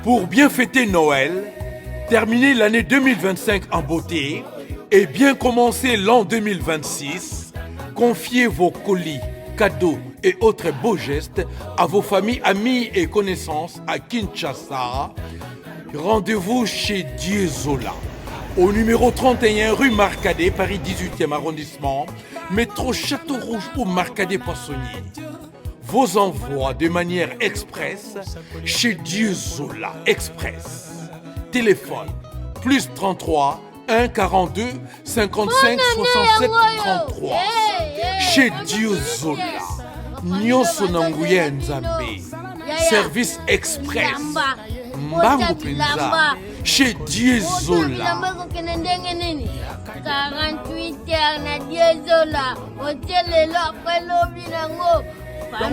Pour bien fêter Noël, terminer l'année 2025 en beauté et bien commencer l'an 2026, confiez vos colis, cadeaux et autres beaux gestes à vos familles, amis et connaissances à Kinshasa. Rendez-vous chez Dieu Zola, au numéro 31 rue Marcadet, Paris 18e arrondissement, métro Château Rouge ou Marcadet Poissonnier. Vos envois de manière express chez Dieu Zola Express. Téléphone plus 33 1 42 55 67 33. Chez Dieu Zola. Nyonso Nanguya Nzambe. Service express. Mbango Penza. Chez Dieu Zola. 48 heures na Dieu Zola. Hôtel là après lobby nango. Le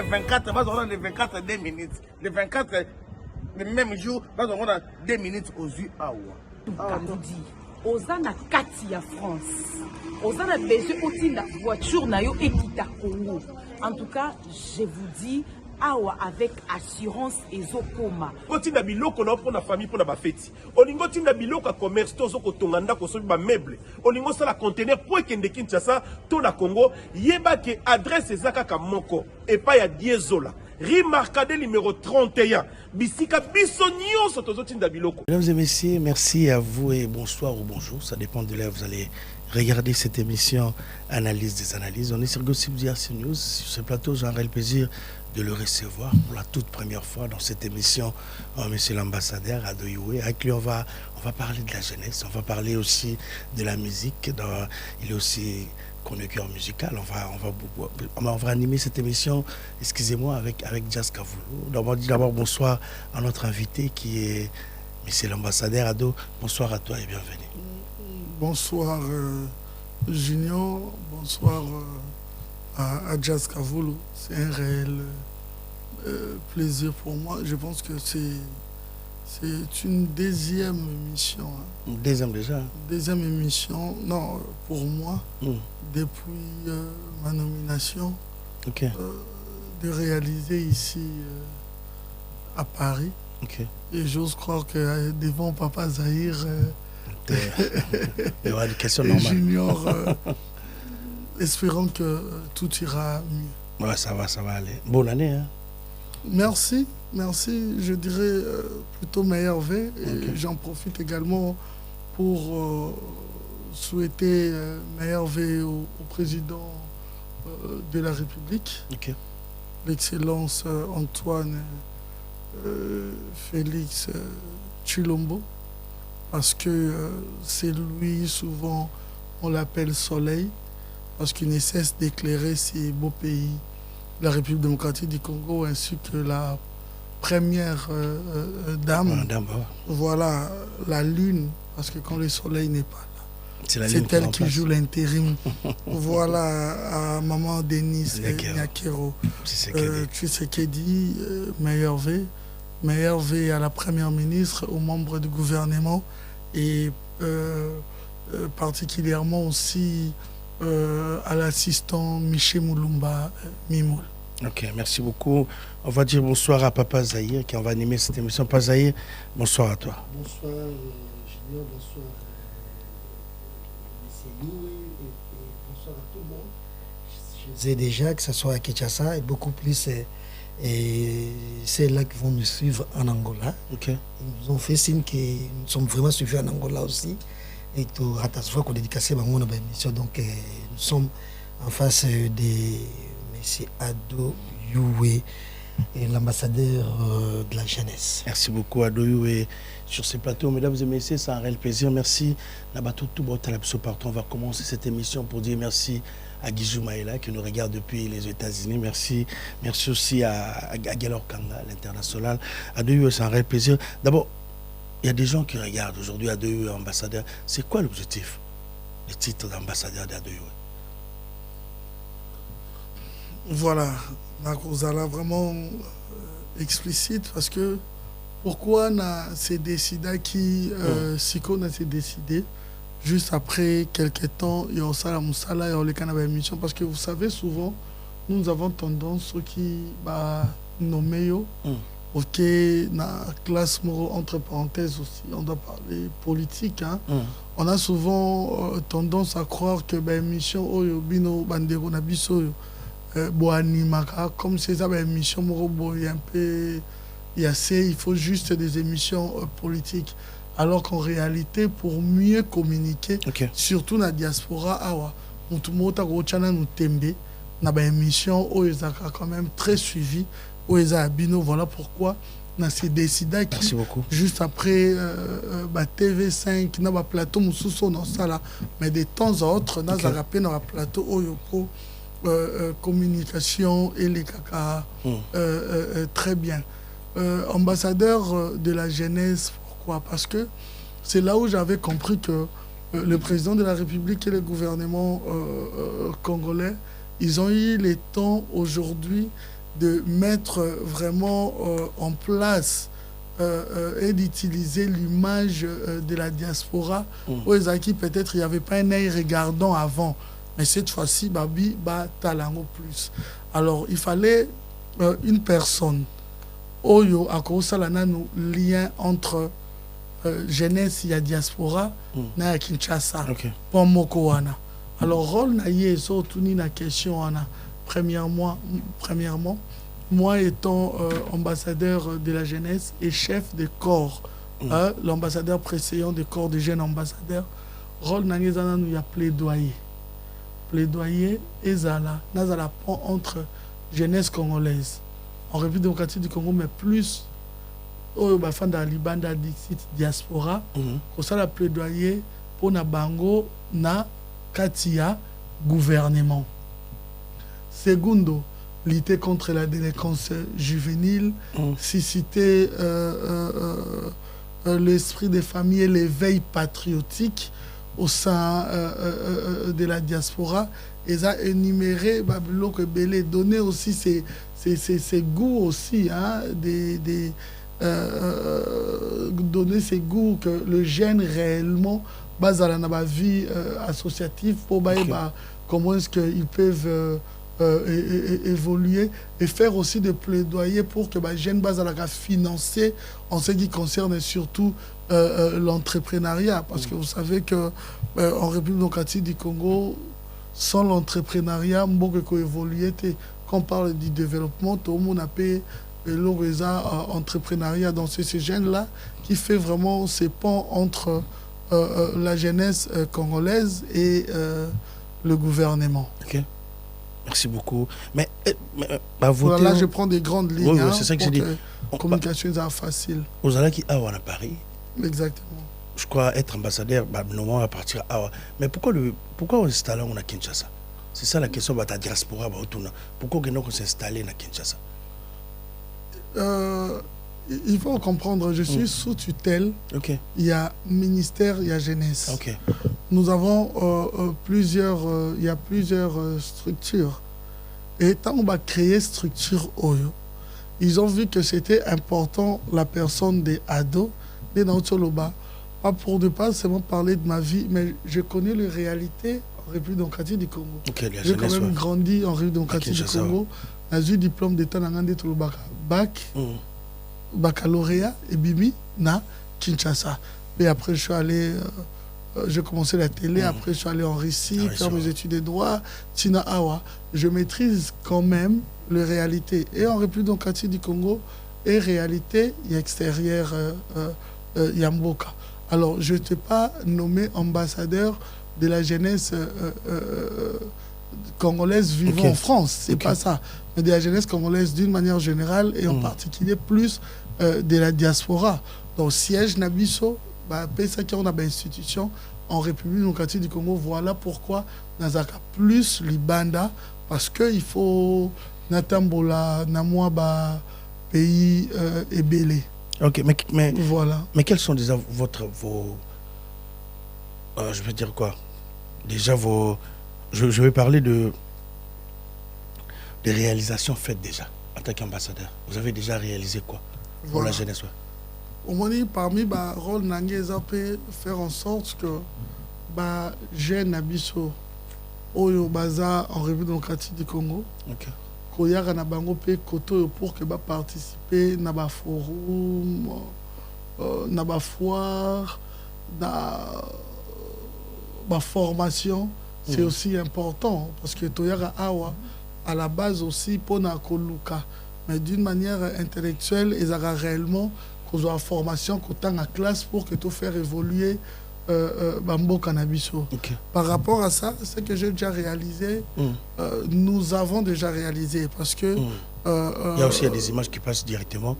24, le 24 2 minutes. Le 24, le même jour, on a 2 minutes aux yeux à Ozana kati ya France. Ozana besoin aussi la voiture na yo ekita Congo. En tout cas, je vous dis awa avec assurance ezokoma. Otinda biloko na pour la famille pour la fête. Olingo tinda biloko commerce tozo ko tonganda ko sobi ba meuble. Olingo sala conteneur pour kende Kinshasa to na Congo yeba ke adresse ezaka ka moko et pas ya Diezola. Rue Marcadet numéro 31. Bisika bisonio sotozo tinda biloko. Mesdames et messieurs, merci à vous et bonsoir ou bonjour, ça dépend de là où vous allez regarder cette émission Analyse des analyses. On est sur Gossip DRC News. Sur ce plateau, j'aurai le plaisir de le recevoir pour la toute première fois dans cette émission, monsieur l'ambassadeur Ado Youé. Avec lui, on va parler de la jeunesse, on va parler aussi de la musique. Il est aussi conducteur musical. On va animer cette émission, excusez-moi, avec Jazz Kavoulou. D'abord, bonsoir à notre invité qui est monsieur l'ambassadeur Ado. Bonsoir à toi et bienvenue. Bonsoir Junior, bonsoir à Jazz Kavoulou. C'est un réel plaisir pour moi. Je pense que c'est une deuxième émission. Hein. Deuxième déjà? Deuxième émission, non, pour moi, depuis ma nomination, de réaliser ici à Paris. Et j'ose croire que devant Papa Zahir, il y aura des questions normales. Junior, espérons que tout ira mieux. Ouais, ça va aller. Bonne année. Hein? Merci. Je dirais plutôt meilleur vœu. Et j'en profite également pour souhaiter meilleur vœu au président de la République, l'excellence Antoine Félix Tshilombo. Parce que c'est lui, souvent, on l'appelle Soleil, parce qu'il ne cesse d'éclairer ces beaux pays, la République démocratique du Congo, ainsi que la première dame. Voilà, la lune, parce que quand le soleil n'est pas là, c'est elle qui joue l'intérim. Voilà, à maman Denise Nyakero. Tshisekedi, meilleur vœu. Meilleur vœu à la première ministre, aux membres du gouvernement et particulièrement aussi à l'assistant Michel Moulumba Mimoul. Ok, merci beaucoup. On va dire bonsoir à Papa Zahir qui va animer cette émission. Papa Zahir, bonsoir à toi. Bonsoir Junior, bonsoir M. Loué et bonsoir à tout le monde. Je sais déjà que ce soit à Kinshasa et beaucoup plus... Et c'est là qui vont nous suivre en Angola. Ils nous ont fait signe que nous sommes vraiment suivis en Angola aussi. Et tout rattache qu'on dédicace à mon émission. Donc nous sommes en face de M. Ado Youé, l'ambassadeur de la jeunesse. Merci beaucoup Ado Youé sur ce plateau. Mesdames et messieurs, c'est un réel plaisir. Merci. Partout. On va commencer cette émission pour dire merci à Guizou Maïla qui nous regarde depuis les États-Unis. Merci aussi à Galor Kanga, l'international. À deux, c'est un réel plaisir. D'abord, il y a des gens qui regardent aujourd'hui à deux ambassadeurs. C'est quoi l'objectif, le titre d'ambassadeur d'Adouyou? Voilà, vous allez vraiment explicite parce que pourquoi on a s'est décidé qui Siko a s'est décidé juste après quelques temps il y a aussi la Moussala et le Canada émission parce que vous savez souvent nous avons tendance ceux qui nommer Ok, na classe moro, entre parenthèses aussi, on doit parler politique. Hein. On a souvent tendance à croire que ben mission oyo bino bandero na biso bo animaka comme c'est ça ben mission moro boy un peu il faut juste des émissions politiques alors qu'en réalité pour mieux communiquer surtout na diaspora awa mutu mota ko chana no tembe na ben émission oyo zaka quand même très suivi oyo bino voilà pourquoi on s'est décidé juste après TV5 na ba plateau mususu dans ça là mais de temps en autre na za rappelé na plateau oyo pour communication et les caca très bien ambassadeur de la jeunesse. Pourquoi? Parce que c'est là où j'avais compris que le président de la République et le gouvernement congolais, ils ont eu le temps aujourd'hui de mettre vraiment en place et d'utiliser l'image de la diaspora. Aux acquis, peut-être il n'y avait pas un œil regardant avant, mais cette fois-ci, Babi bat talango plus. Alors il fallait une personne, Oyo Akosalana, nous lien entre jeunesse et diaspora, na Kinshasa, pour Mokowana. Alors rôle na yeso tuni na question ana. Premièrement, moi étant ambassadeur de la jeunesse et chef de corps, l'ambassadeur précédent des corps de jeunes ambassadeurs, rôle na ngezana nous y a plaidoyer ezala nazala pont entre jeunesse congolaise en République démocratique du Congo mais plus au bafanda libanda dixit diaspora pour ça la plaidoyer pour na bango na katia gouvernement. Segundo, lutter contre la délinquance juvénile, susciter l'esprit des familles et l'éveil patriotique au sein de la diaspora. Et ça énumérer Babylone que Belé, donner aussi ses goûts aussi, hein, donner ses goûts que le jeune réellement base dans la vie associative pour comment est-ce qu'ils peuvent évoluer et faire aussi des plaidoyers pour que les jeunes base à la financer en ce qui concerne surtout l'entrepreneuriat. Parce que vous savez que en République démocratique du Congo, sans l'entrepreneuriat, beaucoup évoluer. Quand on parle du développement, tout le monde a payé l'entrepreneuriat. Donc c'est ces jeunes-là qui fait vraiment ces ponts entre la jeunesse congolaise et le gouvernement. Ok. Merci beaucoup. Mais voilà, là, je prends des grandes lignes. Oui, c'est ça que j'ai dit. La communication est facile. Aux allez qui à Paris. Exactement. Je crois être ambassadeur, normalement, à partir à mais pourquoi on s'installe à Kinshasa? C'est ça la question de la diaspora. Pourquoi on s'installe à Kinshasa? Il faut comprendre, je suis sous tutelle. Il y a ministère, il y a jeunesse. Nous avons il y a plusieurs structures. Et tant qu'on va créer structure Oyo, ils ont vu que c'était important la personne des ados, des Nautoloba. Pas pour ne pas seulement parler de ma vie, mais je connais les réalités en République démocratique du Congo. J'ai quand même grandi en République démocratique du Congo. J'ai eu diplôme d'État dans Ngandé Tolobaka. Baccalauréat et Bibi na Kinshasa. Et après, je suis allé, j'ai commencé la télé, après je suis allé en Russie, faire mes études de droit, Tina Awa. Je maîtrise quand même les réalités. Et en République démocratique du Congo, et réalité, il y a extérieur Yamboka. Alors, je ne t'ai pas nommé ambassadeur de la jeunesse congolaise vivant en France. C'est pas ça. Mais de la jeunesse congolaise d'une manière générale et en particulier plus de la diaspora. Donc, siège Nabiso, ça qui on a une institution en République démocratique du Congo. Voilà pourquoi Nazaka plus Libanda, parce qu'il faut Natambola, Namwa, pays ébélé. Ok, mais voilà. Mais quels sont déjà vos je veux dire quoi? Déjà vos je vais parler des réalisations faites déjà en tant qu'ambassadeur. Vous avez déjà réalisé quoi pour la jeunesse? Au moins, parmi les rôles, faire en sorte que les jeunes Abisso, Oyo Baza en République démocratique du Congo, koyaka na bango pe koto pour que ba participer na ba forum na ba foire na ba formation c'est aussi important parce que toyaka awa à la base aussi pona koluka mais d'une manière intellectuelle ils ont réellement qu'on a formation qu'autant à classe pour que tout faire évoluer Bambo Cannabiso. Par rapport à ça, ce que j'ai déjà réalisé, nous avons déjà réalisé parce que... il y a aussi des images qui passent directement.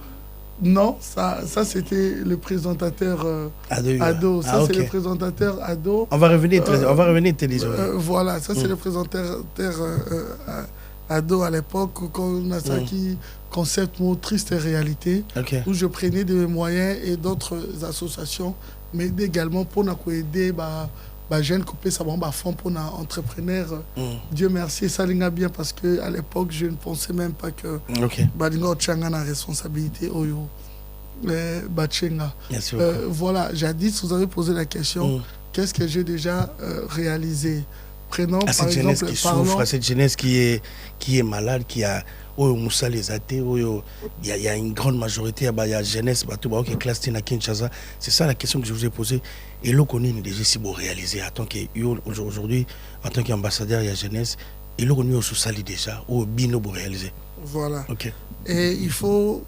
Non, ça c'était le présentateur Ado. Ça, c'est le présentateur Ado. On va revenir télévision. Voilà, ça, c'est le présentateur Ado à l'époque, quand on a ça qui concept mot triste et réalité, où je prenais des moyens et d'autres associations, mais également pour nous aider les jeunes couper ça fonds pour les entrepreneurs. Dieu merci, ça l'ing'a bien parce qu'à l'époque, je ne pensais même pas que Badinga Tchanga a la responsabilité. Voilà, jadis, vous avez posé la question, qu'est-ce que j'ai déjà réalisé? Prenons par cette exemple, jeunesse qui souffre, cette jeunesse qui est malade, qui a Moussa les athées, il y a une grande majorité, il y a jeunesse, qui est classée à Kinshasa. C'est ça la question que je vous ai posée. Et là, on est déjà si beau réalisé. Aujourd'hui, en tant qu'ambassadeur, il y a jeunesse. Et là, on est aussi sali déjà, au bino beau réalisé. Voilà. Et il faut,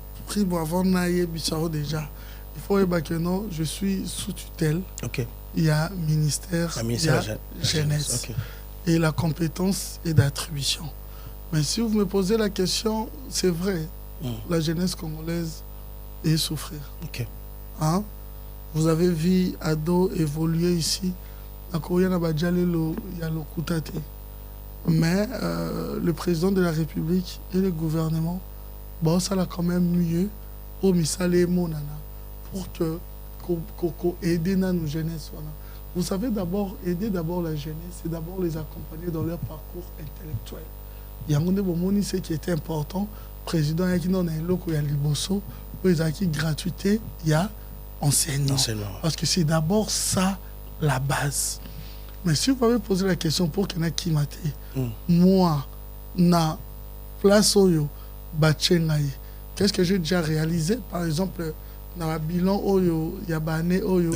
avant Naye Bissaro déjà, il faut que non, je suis sous tutelle. Il y a ministère, il y a jeunesse. Et la compétence est d'attribution. Mais si vous me posez la question, c'est vrai, la jeunesse congolaise est souffrir. Hein? Vous avez vu Ado évoluer ici. Mais le président de la République et le gouvernement, bon, ça l'a quand même mieux pour Misale Monana, pour que aider nos jeunesses. Vous savez d'abord, aider d'abord la jeunesse, c'est d'abord les accompagner dans leur parcours intellectuel. Il y a un ce qui était important, le président qui n'a pas liboso, il y a gratuité, il y a enseignement. Parce que c'est d'abord ça la base. Mais si vous m'avez posé la question pour qu'il y ait qui mate, moi, na place oyo, qu'est-ce que j'ai déjà réalisé? Par exemple, dans le bilan oyo, il y a bané oyo,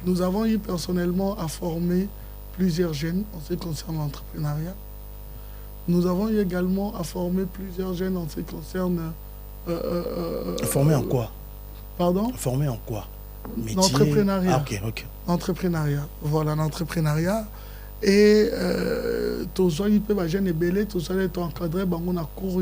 nous avons eu personnellement à former plusieurs jeunes en ce qui concerne l'entrepreneuriat. Nous avons eu également à former plusieurs jeunes en ce qui concerne... Former en quoi? Pardon? Former en quoi? L'entrepreneuriat. L'entrepreneuriat. Voilà, l'entrepreneuriat. Et tous les jeunes et belés, tous les gens encadrés, on a cours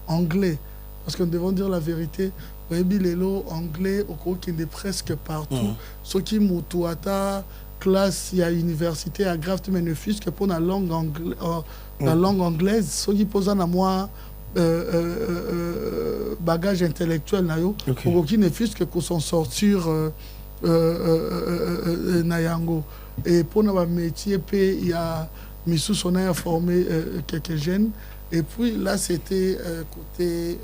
anglais. Parce que nous devons dire la vérité, l'élo anglais, qui est presque partout. Ce qui moutuata, classe, il y a université, à grave, mais ne fût que pour la langue anglaise, ce qui pose à moi bagage intellectuel, pour qui ne fût que pour s'en sortir Nayango. Et pour notre métier, il y a Missou Sona a formé quelques jeunes. Et puis là, c'était côté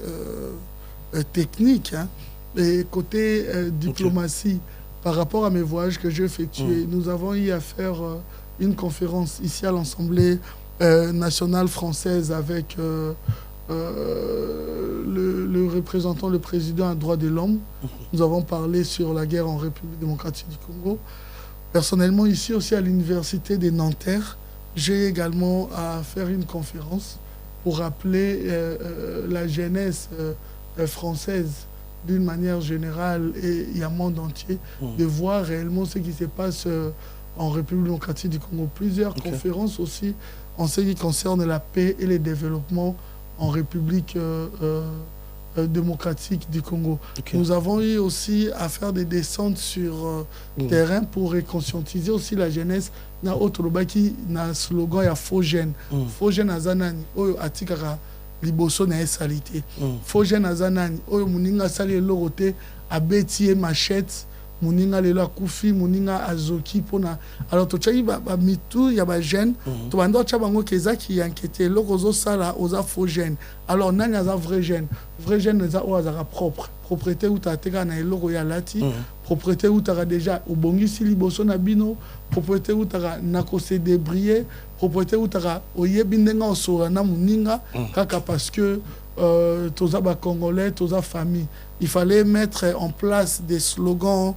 technique, hein, et côté diplomatie. Par rapport à mes voyages que j'ai effectués, nous avons eu à faire une conférence ici à l'Assemblée nationale française avec le représentant, le président des droits de l'homme. Nous avons parlé sur la guerre en République démocratique du Congo. Personnellement, ici aussi à l'université de Nanterre, j'ai également à faire une conférence pour rappeler la jeunesse française d'une manière générale et il y a le monde entier, de voir réellement ce qui se passe en République démocratique du Congo. Plusieurs conférences aussi en ce qui concerne la paix et le développement en République démocratique du Congo. Nous avons eu aussi à faire des descentes sur terrain pour conscientiser aussi la jeunesse. Na autre baki na slogan ya faux jeune. Faux jeune azanani oyo atikaka liboso na salité. Faux jeune azanani oyo muninga sali lorote abeti machette moninga lelo akufi moninga azoki pona alors to tchai ba mitu ya ba jeune to bando tcha bango keza ki enquêter loko zo sala oza faux jeune alors nani aza vrai jeune eza o azara propre propriété ou ta teka na eloko ya lati propriété ou ta déjà obongisi liboso na bino propriété ou ta na ko se débrouiller propriété ou ta oyebi ndenga osora na moninga kaka parce que toza ba congolais toza famille il fallait mettre en place des slogans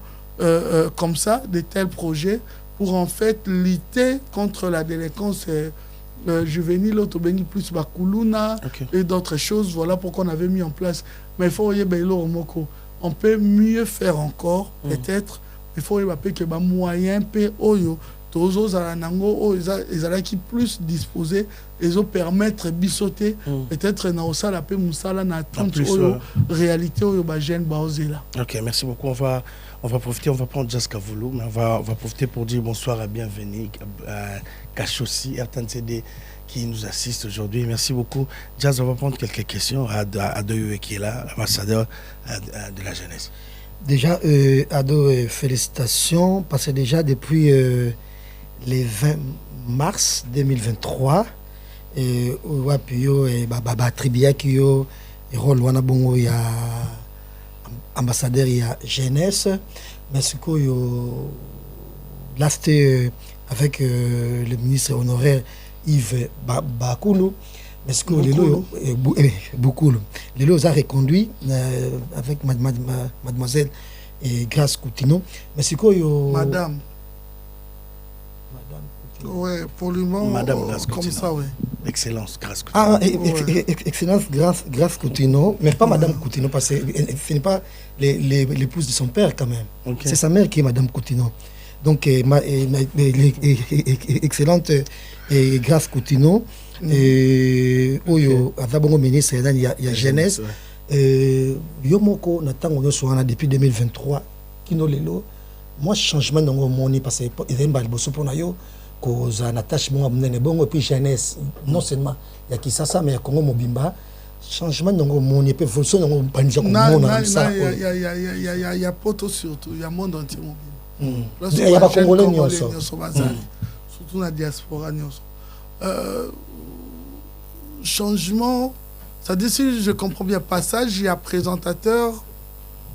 comme ça, de tels projets, pour en fait lutter contre la délinquance juvénile, autobéni plus bakuluna et d'autres choses. Voilà pourquoi on avait mis en place. Mais il faut on peut mieux faire encore, peut-être. Il faut que les moyens oyo tozo zalanango ils qui plus disposés ils ont permettre bisauter peut-être na osala pe musala na attente oyo réalité oyo ba jeune ba ozela. OK, merci beaucoup. On va profiter, on va prendre Jazz Kavoulou, mais on va profiter pour dire bonsoir à bienvenue à Kachossi RTNCD qui nous assiste aujourd'hui. Merci beaucoup. Jazz, on va prendre quelques questions à Adoyo qui est là, ambassadeur de la jeunesse. Déjà, Ado, félicitations, parce que déjà depuis le 20 mars 2023, Wapio et Baba Tribia qui yo rôle wana bongo ya ambassadeur ya jeunesse, mais ce que yo last avec le ministre honoraire Yves Bakulu, mais ce que beaucoup les lots a reconduit avec mademoiselle Grace Coutinho, mais ce que yo madame ouais, pour le moment, Madame comme ça, oui. Excellence, Grace Coutinho. Ah, excellence, Grace Coutinho, mais pas Madame Coutinho, parce qu'elle ne finit pas l'épouse de son père, quand même. Okay. C'est sa mère qui est Madame Coutinho. Donc, excellente Grace Coutinho, Oyo, Avabongo ministre, il y a jeunesse. Yomoko, Natango Yosuana, depuis 2023, Kino Lelo, moi, changement dans mon monde, parce que il y a un balbosso pour nous. Cause un attachement bongo et puis jeunesse non seulement il y a qui ça mais Congo Mobimba changement dans le monde peut évolution dans le bandia comme monde ça il y a poto surtout il y a monde entier il y a pas congolais ni surtout la diaspora changement ça dit si je comprends bien passage il y a présentateur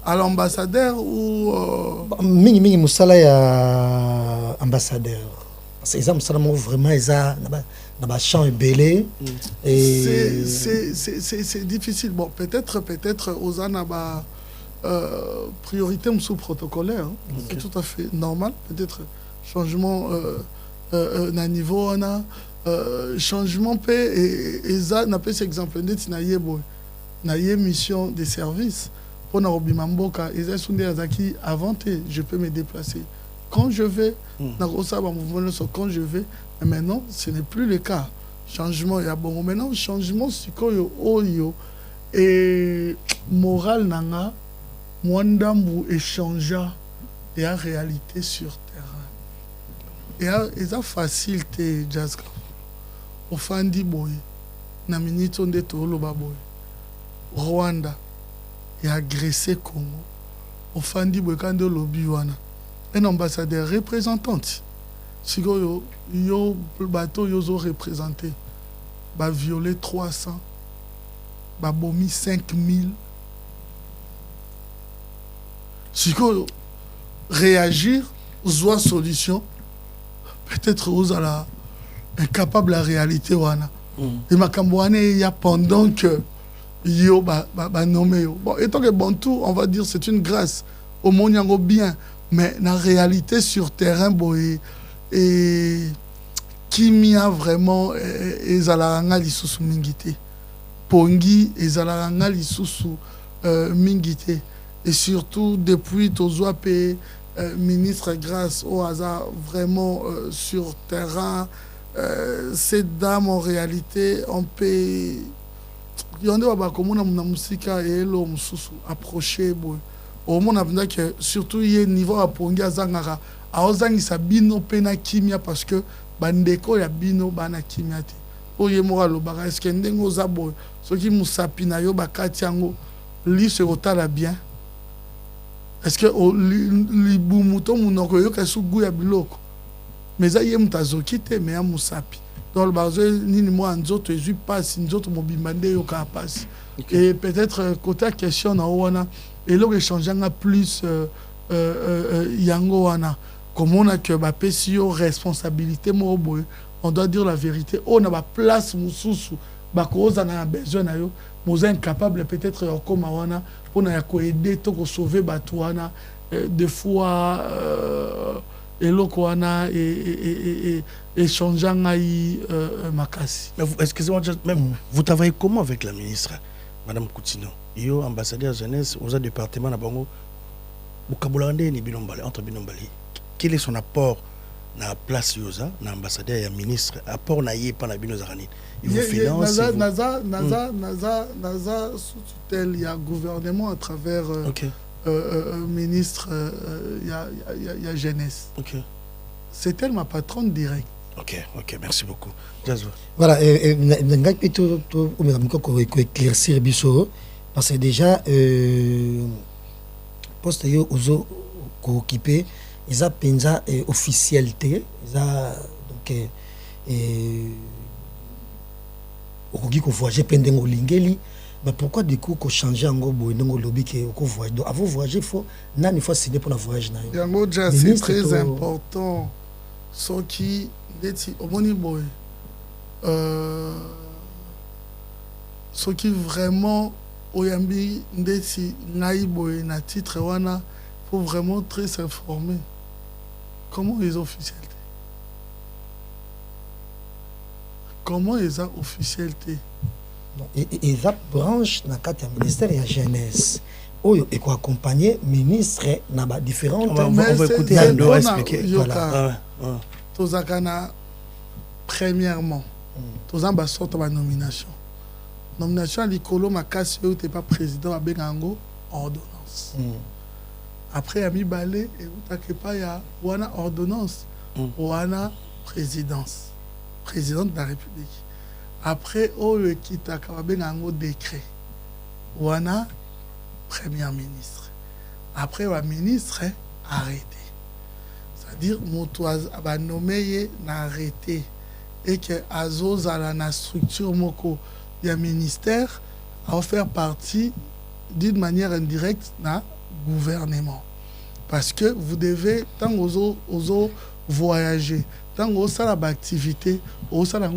à l'ambassadeur ou mingi musala ya ambassadeur. C'est vraiment champ belé et c'est difficile. Bon, peut-être aux anaba priorité sous protocolaire, c'est tout à fait normal. Peut-être changement na niveau on a changement et ça n'a pas cet exemple net na mission de service pour na robimamboka et ça sont des qui inventé je peux me déplacer quand je vais, quand je vais, mais maintenant, ce n'est plus le cas. Changement, il y a bon. Maintenant, changement, c'est quoi yo et moral nanga, mwandambu échangea et en réalité sur terrain. Et ça facilité jazz. Ofandi boy, na minute onde tolo baboy. Rwanda, et agressé Congo. Ofandi boy quand de lobby wana. Un ambassadeur représentante. Si yo bateau yo représenté, ba violé 300, ba bomi 5000. Si réagir, soit solution, peut-être vous allez incapable la réalité wana. Et ma cambouane il y a pendant que yo ba nommé yo. Bon, étant que bon tout, on va dire c'est une grâce au monde yango bien. Mais la réalité sur terrain, et qui m'a vraiment ezalanga lisusu mingité. Pongi ezalanga lisusu mingité. Et surtout depuis Tozwa P ministre grâce au hasard vraiment sur terrain, ces dames en réalité on peut yonde bakomona na musika et lo mususu approcher boy. Au monde a que surtout il y a niveau à pongi azangara aozangisa bino pena kimia parce que bandeko ya bino bana kimia te oye moralo baka est-ce que ndengo zabo ce qui musapi na yo bakati yango li se otala bien est-ce que libumuto munoko yoka sugu ya biloko mais ça yé mutazoki te mais ya musapi dans le bazé nini moi nzoto ezui passe nzoto mobimande yoka passe et peut-être côté question na wana et là échangeant plus yango wana comme on a que ba pesio responsabilité mo boy on doit dire la vérité on a ba place mususu ba koza na besoin na yo moza incapable peut-être comme wana pour na ko aider to ko sauver batouana des fois eloko wana et échangeant ai makasi. Excusez-moi, même vous travaillez comment avec la ministre Madame Koutino? Yo ambassadeur jeunesse aux départements na bango Bukabolande ni binombali entre binombali. Quel est son apport na place yoza na ambassadeur et ministre apport na yé pa na bino zarani? Il vous finance naza sous tutelle il y a gouvernement à travers ministre il y a jeunesse. C'est elle ma patronne directe. Ok, merci beaucoup. Voilà, nanga plutôt au même temps qu'on éclaircir biso parce que déjà poste yo ozo ko occupé ils a penza officialité ils a donc okoki ko voyager pendengo lingeli mais pourquoi du coup ko changer ngo boy ngo lobby ke ko voyager donc avant voyager faut nani faut signer pour la voyage na yo yango déjà c'est très important so qui deti omoni boy so qui vraiment oyambi ndeti ngai boy na titre wana faut vraiment très s'informer comment les officiels comment ils ont officialité et la branche na carte ministère ya jeunesse oyo et quoi accompagner ministre na ba différentes on va écouter Ando expliquer voilà tozakana premièrement tozamba sorte ba nomination likolo makasi oyo t'es pas président abengango ordonnance après ami balé et utake pa ya wana ordonnance wana présidence présidente de la République. Après, oyo kitaka babengango décret. Wana premier ministre. Après, le ministre arrêté. C'est-à-dire, moto a nommé na arrêté et que azozala na structure moko ya ministère a faire partie d'une manière indirecte na gouvernement. Parce que vous devez tant aux voyager. Tant que vous avez l'activité, vous avez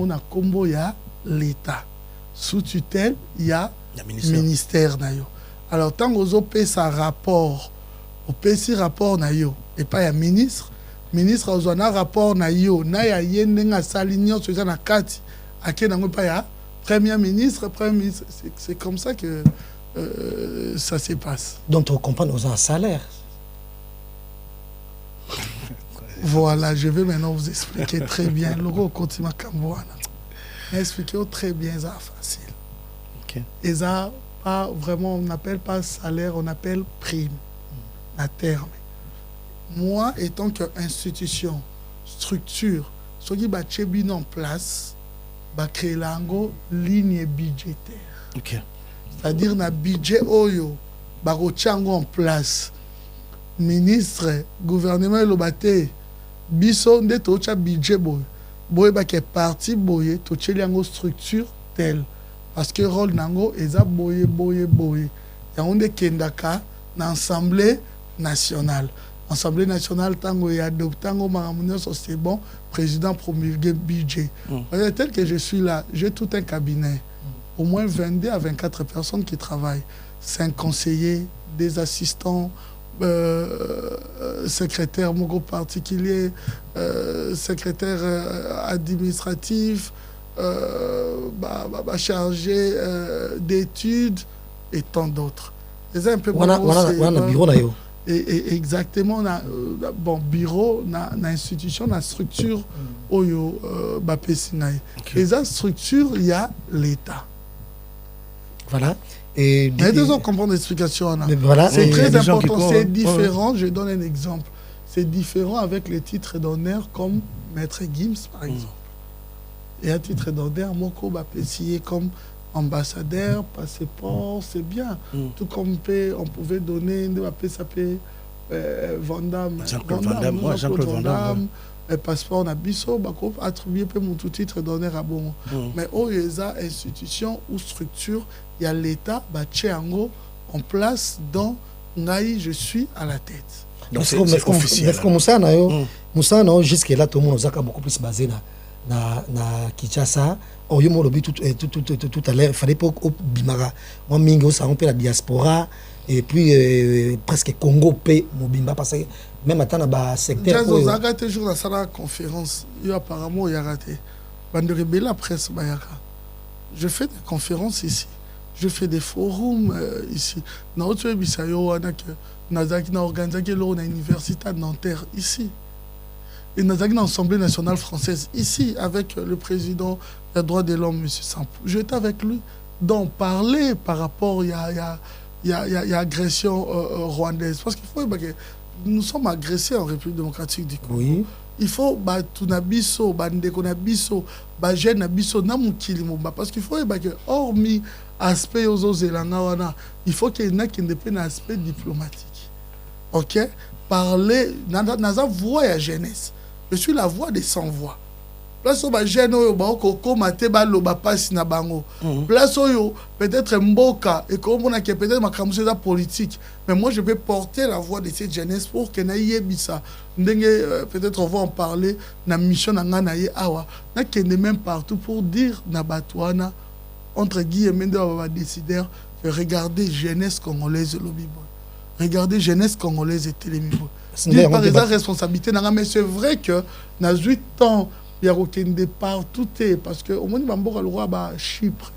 l'État. Sous tutelle, il y a le ministère. Alors, tant que vous avez un rapport, vous avez un rapport, et pas un ministre, le ministre a un rapport, premier ministre, c'est comme ça que ça se passe. Donc, on comprend aux un salaire. Voilà, je vais maintenant vous expliquer très bien. Logo continue Kamboana. Expliquer très bien, ça facile. Et ça, pas vraiment, on n'appelle pas salaire, on appelle prime, à terme. Moi, étant qu'institution, structure, ce qui va être en place, va créer l'ango ligne budgétaire. C'est-à-dire, na budget oyo, va en place. Ministre, gouvernement, le bâté. Biso nde tocha budget boy ba ke parti boye to tcheliango structure telle parce que rôle nango eza boye ya onde kendaka na assemblée nationale tango et adoptango maramunyo c'est bon président promulgué budget tel que je suis là j'ai tout un cabinet au moins 22 à 24 personnes qui travaillent 5 conseillers des assistants secrétaire mon groupe particulier, secrétaire administratif, chargé d'études et tant d'autres. C'est un peu bureau là. Et exactement, bon bureau, na institution, na structure, oyo et dans structure, il y a l'État. Voilà. Et deux ans comprendre l'explication. Voilà, c'est très important, c'est différent. Je donne un exemple. C'est différent avec les titres d'honneur comme Maître Gims, par exemple. Et un titre d'honneur, Moko Bapessier comme ambassadeur, passeport, c'est bien. Tout comme on pouvait donner, s'appeler Jean-Claude Van Damme, passeport na biso, attribuer mon tout titre donner à bon. Mais il y a institution ou structure, il y a l'État, en place dont je suis à la tête. Donc c'est officiel. Moussa, jusque là, tout le monde est beaucoup plus basé na Kinshasa. Tout à l'heure, il fallait pas Bimara. Moi, Mingo, ça rompt la diaspora. Et puis, presque Congo paie Mobimba. Parce que même à dans secteur. Vous avez toujours dans la conférence. Il y a apparemment, il y a raté. La presse, je fais des conférences ici. Je fais des forums ici. Dans l'autre on a organisé l'université de Nanterre ici. Et nous avons l'Assemblée nationale française ici avec le président des droits de l'homme, M. Sampou. J'étais avec lui d'en parler par rapport à l'agression rwandaise. Parce qu'il faut que nous sommes agressés en République démocratique du Congo. Oui. Il faut que biso, bandeko na biso, jeune na biso na mukili mumba parce qu'il faut que hormis aspect aux zelanga wana, il faut qu'il y ait un aspect diplomatique. OK? Parler dans voix à jeunesse. Je suis la voix des sans-voix. Place où les jeunes place où peut-être Mboka et comme on a peut-être ma camouflage politique, mais moi je vais porter la voix de cette jeunesse pour que n'aille bisa. Peut-être on va en parler na mission n'anaye awa. Na kende même partout pour dire na batouana entre guillemets de va décider que regarder jeunesse congolaise lobby boy. Regardez jeunesse congolaise et télémibo. Par exemple responsabilité mais c'est vrai que dans 8 ans il y a aucun départ, tout est parce que au moins Bamboka le roi Chypre,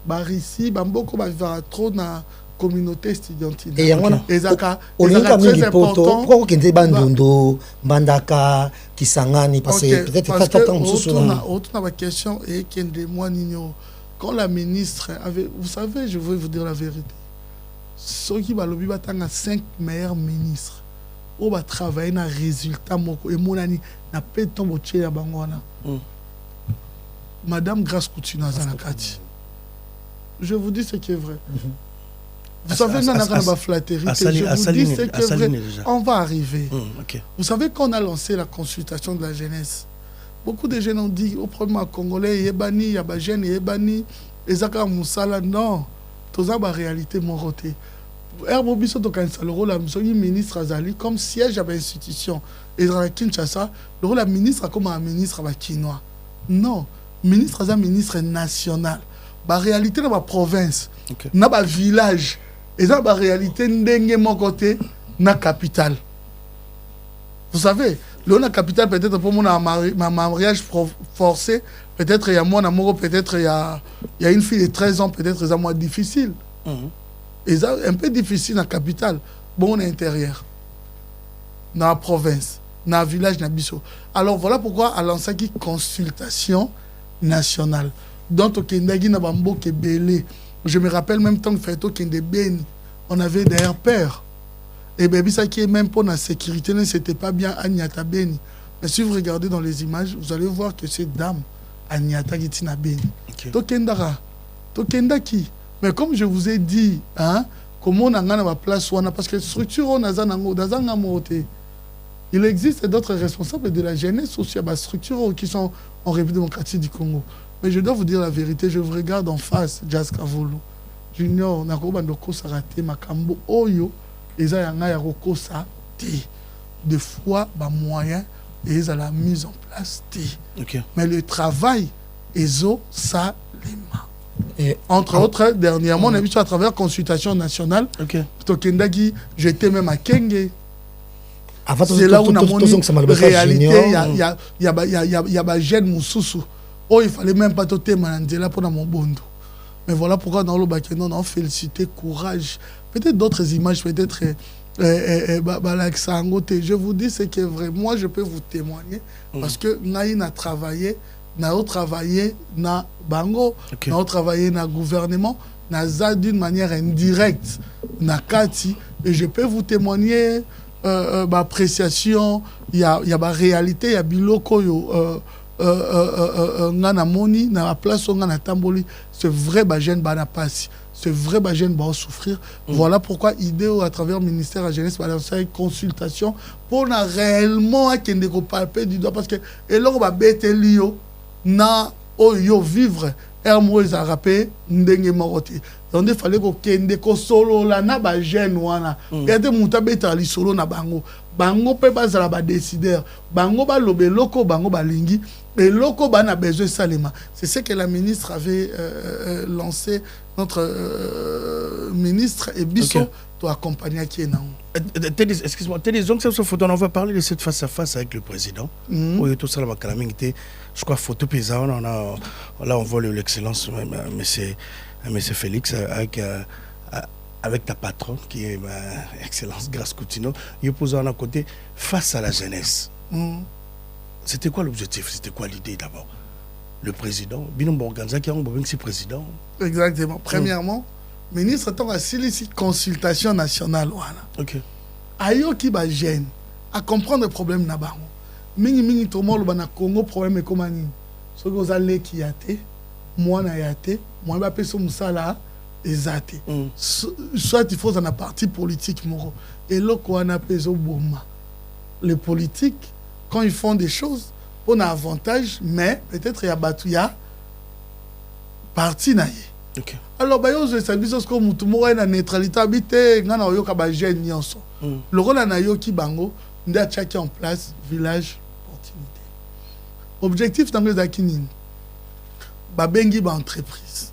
Russie, Bamboka va trop dans la communauté estudiantine. Et Ezaka très important. Pourquoi qu'il y ait Bandondo, Bandaka, Kisangani parce que peut-être autre ma question est quand la ministre avait, vous savez, je vais vous dire la vérité. Ceux qui balobi batanga 5 meilleurs ministres. On va travailler dans résultat moko et monani na peton boche ya bangwana. Madame Grace Coutinho Zanakati. Je vous dis ce qui est vrai. Vous savez, nous avons flatterie. Je vous dis ce qui est vrai. On va arriver. Vous savez qu'on a lancé la consultation de la jeunesse. Beaucoup de jeunes ont dit au problème congolais, Yebani, Yabajene, Yebani, Ezaka Moussala. Non, tout ça, la réalité, mon roté. Herbobiso to kanisa le rôle la ministre Azali comme siège à l'institution et dans la Kinshasa le rôle la ministre comme un ministre à Kinois. Non, ministre Azali ministre national. La réalité dans la province, dans la village et dans la réalité ndenge mon côté na capitale. Vous savez, la capitale peut-être pour mon mariage forcé, peut-être il y a moi amour, peut-être il y a une fille de 13 ans, peut-être c'est moins difficile. C'est un peu difficile dans la capitale, bon intérieur, dans la province, dans le village, dans le biso. Alors voilà pourquoi à lancé une consultation nationale. Donc, je me rappelle même temps que on avait des repères. Et bien, ça qui est même pour la sécurité, ce n'était pas bien Agnata Beni. Mais si vous regardez dans les images, vous allez voir que cette dame, Agnata Gitina Beni. Tokendara. Tokendaki. Mais comme je vous ai dit, hein, comment on a ma place, parce que structure, il existe d'autres responsables de la jeunesse aussi, des structures qui sont en République démocratique du Congo. Mais je dois vous dire la vérité, je vous regarde en face, Jazz Kavolo. Junior, Nakobandoko Sarate, Makambo, Oyo, et ça, il y a Rokosa, des fois, moyen, et ça la mise en place. Mais le travail, ça, les mains. Et entre autres, dernièrement, on a vu ça à travers consultation nationale. Tokendagi, j'étais même à Kenge. C'est là où on a montré la réalité. Il y a des jeunes Moussoussou. Oh, il fallait même pas toter Mandela pour mon bondo. Mais voilà pourquoi dans le bac, on a félicité, courage. Peut-être d'autres images, peut-être. Je vous dis ce qui est vrai. Moi, je peux vous témoigner parce que Naïn a travaillé. Nous avons travaillé dans Bango, nous avons travaillé dans le gouvernement, nous avons d'une manière indirecte dans Kati. Et je peux vous témoigner l'appréciation, il y a la réalité, il y a Biloko, ngana moni na la place où ngana tamboli ce vrai jeune bana passe ce vrai jeune va souffrir. Voilà pourquoi idée à travers le ministère de la jeunesse va lancer une consultation pour na réellement qu'il ne palper du doigt parce que et là on va bête lio na oyo vivre Moïse a rappelé ndenge morote donc il fallait que kende ko solo la na ba jeune wana et de muta beta li solo na bango pe bazala ba décideur bango ba lobe loko bango ba lingi et loko ba na besoin salema. C'est ce que la ministre avait lancé notre ministre et biso to accompagner qui est non. Excuse-moi, donc cette photo on va parler de cette face à face avec le président. Oui, tout ça là je crois photo paysan là on voit l'excellence monsieur Félix avec ta patronne qui est excellence Grace Coutinho, il pose à côté face à la jeunesse. C'était quoi l'objectif? C'était quoi l'idée d'abord? Le président, Binombo Organza qui est président. Exactement. Premièrement, ministre tant à consultation nationale OK. Ayo qui ba gêne à comprendre le problème na bango. Mingi to mo lo na Congo problème comme ani. So go za le ki yate, moi na yate, moi ba peso musala ezate. Soit il faut dans la partie politique moro et loko wana peso boma. Les politiques quand ils font des choses on a avantage mais peut-être il y a batouya parti na ye. OK. Alors bah yo je sais biso ko mutu mo na neutralité habité ngana oyo ka ba jeune nyonso. Le rôle na yo ki bango nda chaki en place village opportunité. Objectif dans les akini ba bengi ba entreprise.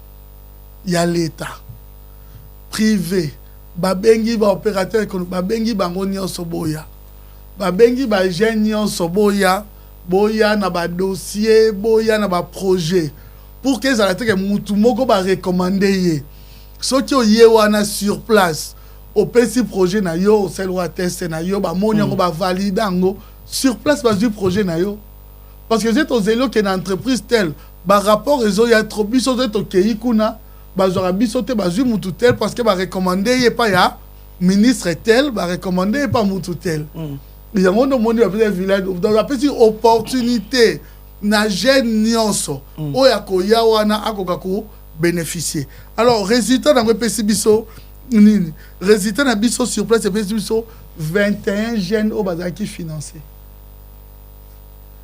Il y a l'état privé ba bengi ba opérateur économique ba bengi bango nyonso boya. Ba bengi ba jeune nyonso boya na ba dossier boya na ba projet pour que ça que mutu moko ba recommander ye soki oye wana sur place au petit projet na yo celle wa test na yo ba monya ko ba valider ngo sur place ba du projet na yo parce que c'est aux élo que une entreprise telle ba rapport réseau ya trop biso to kei kuna ba zora biso te ba zu mutu tel parce que ba recommander ye pas ya ministre tel ba recommander pas mutu tel. Il y a un monde de village dans la petite opportunité na jeune nyonso oya ko ya wana akoka ko bénéficier. Alors résultat dans le PCBiso nini résultat na biso sur place PCBiso 21 jeunes au bazaki financé.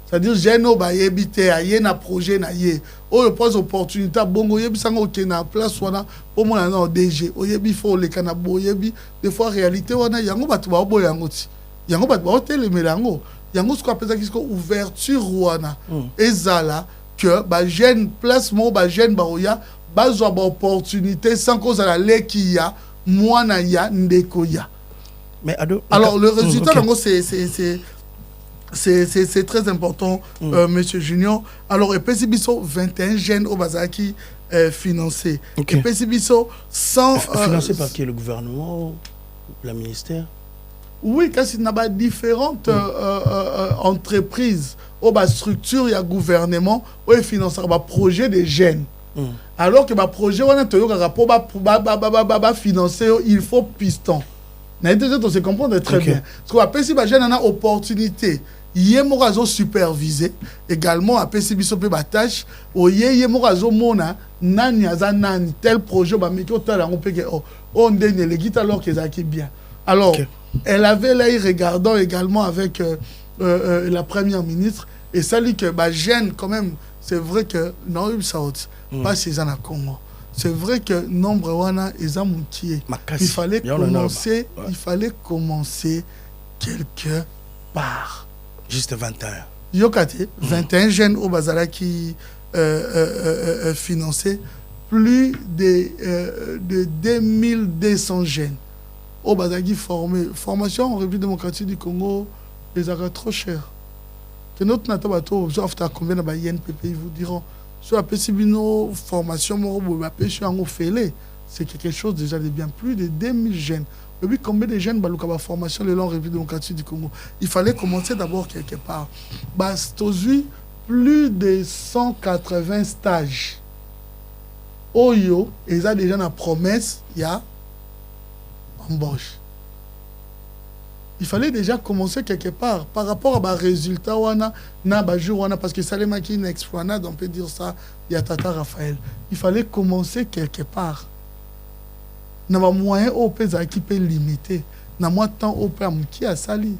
C'est-à-dire jeunes au ba yebité aye na projet na ye o pose opportunité bongo yebisanga o na place wana au moins na DG o yebi fo le kana boyebi des fois réalité wana yango batu ba boyango ti yango bat ba hotel melango yango ce qu'on appelle ça ouverture wana ezala que ba jeune place mo ba jeune ba oya ba zo ba opportunité sans cause à la leki ya mwana ya ndeko ya. Mais alors le résultat okay. C'est très important monsieur Junior. Alors et PCBiso 21 jeunes au bazaki financé. Okay. Et PCBiso 100 financé par qui, le gouvernement, le ministère? Oui, parce qu'il y a différentes entreprises, structures, il y a gouvernement, où il finance un projet des jeunes. Alors que le projet, on a financer, il faut piston. On se comprend très bien. Parce que si les jeunes ont une opportunité, il y a des supervisé également à PCBiso pe tâche o ye morazo mona nani azanani tel projet ba meko tala on peut que on donne les guitares alors qu'ils acquis bien. Alors elle avait là regardant également avec la première ministre et ça dit que ba jeune quand même c'est vrai que non South pas ces en Congo. C'est vrai que nombre wana ezamukié. Il fallait commencer quelque part. Juste 21. Yokate, 21 jeunes au Bazala qui finançaient plus de 2200 jeunes. Au Bazala qui formés. Formation en République démocratique du Congo, les a trop cher. Que notre natabato, after combien de INPP, ils vous diront, sur la PCBino, formation, c'est quelque chose déjà de bien plus de 2000 jeunes. Et puis, combien de jeunes ont formation le long République démocratique du Congo? Il fallait commencer d'abord quelque part. Aujourd'hui, plus de 180 stages. Oyo, ils ont déjà la promesse, il y a embauche. il fallait déjà commencer quelque part par rapport à résultat wana na ba jour wana parce que Salema qui une explanade, on peut dire ça, il y a Tata Raphaël. Il fallait commencer quelque part. Na ba moyen au pesa qui peut limiter. Na moi temps au père qui a sali.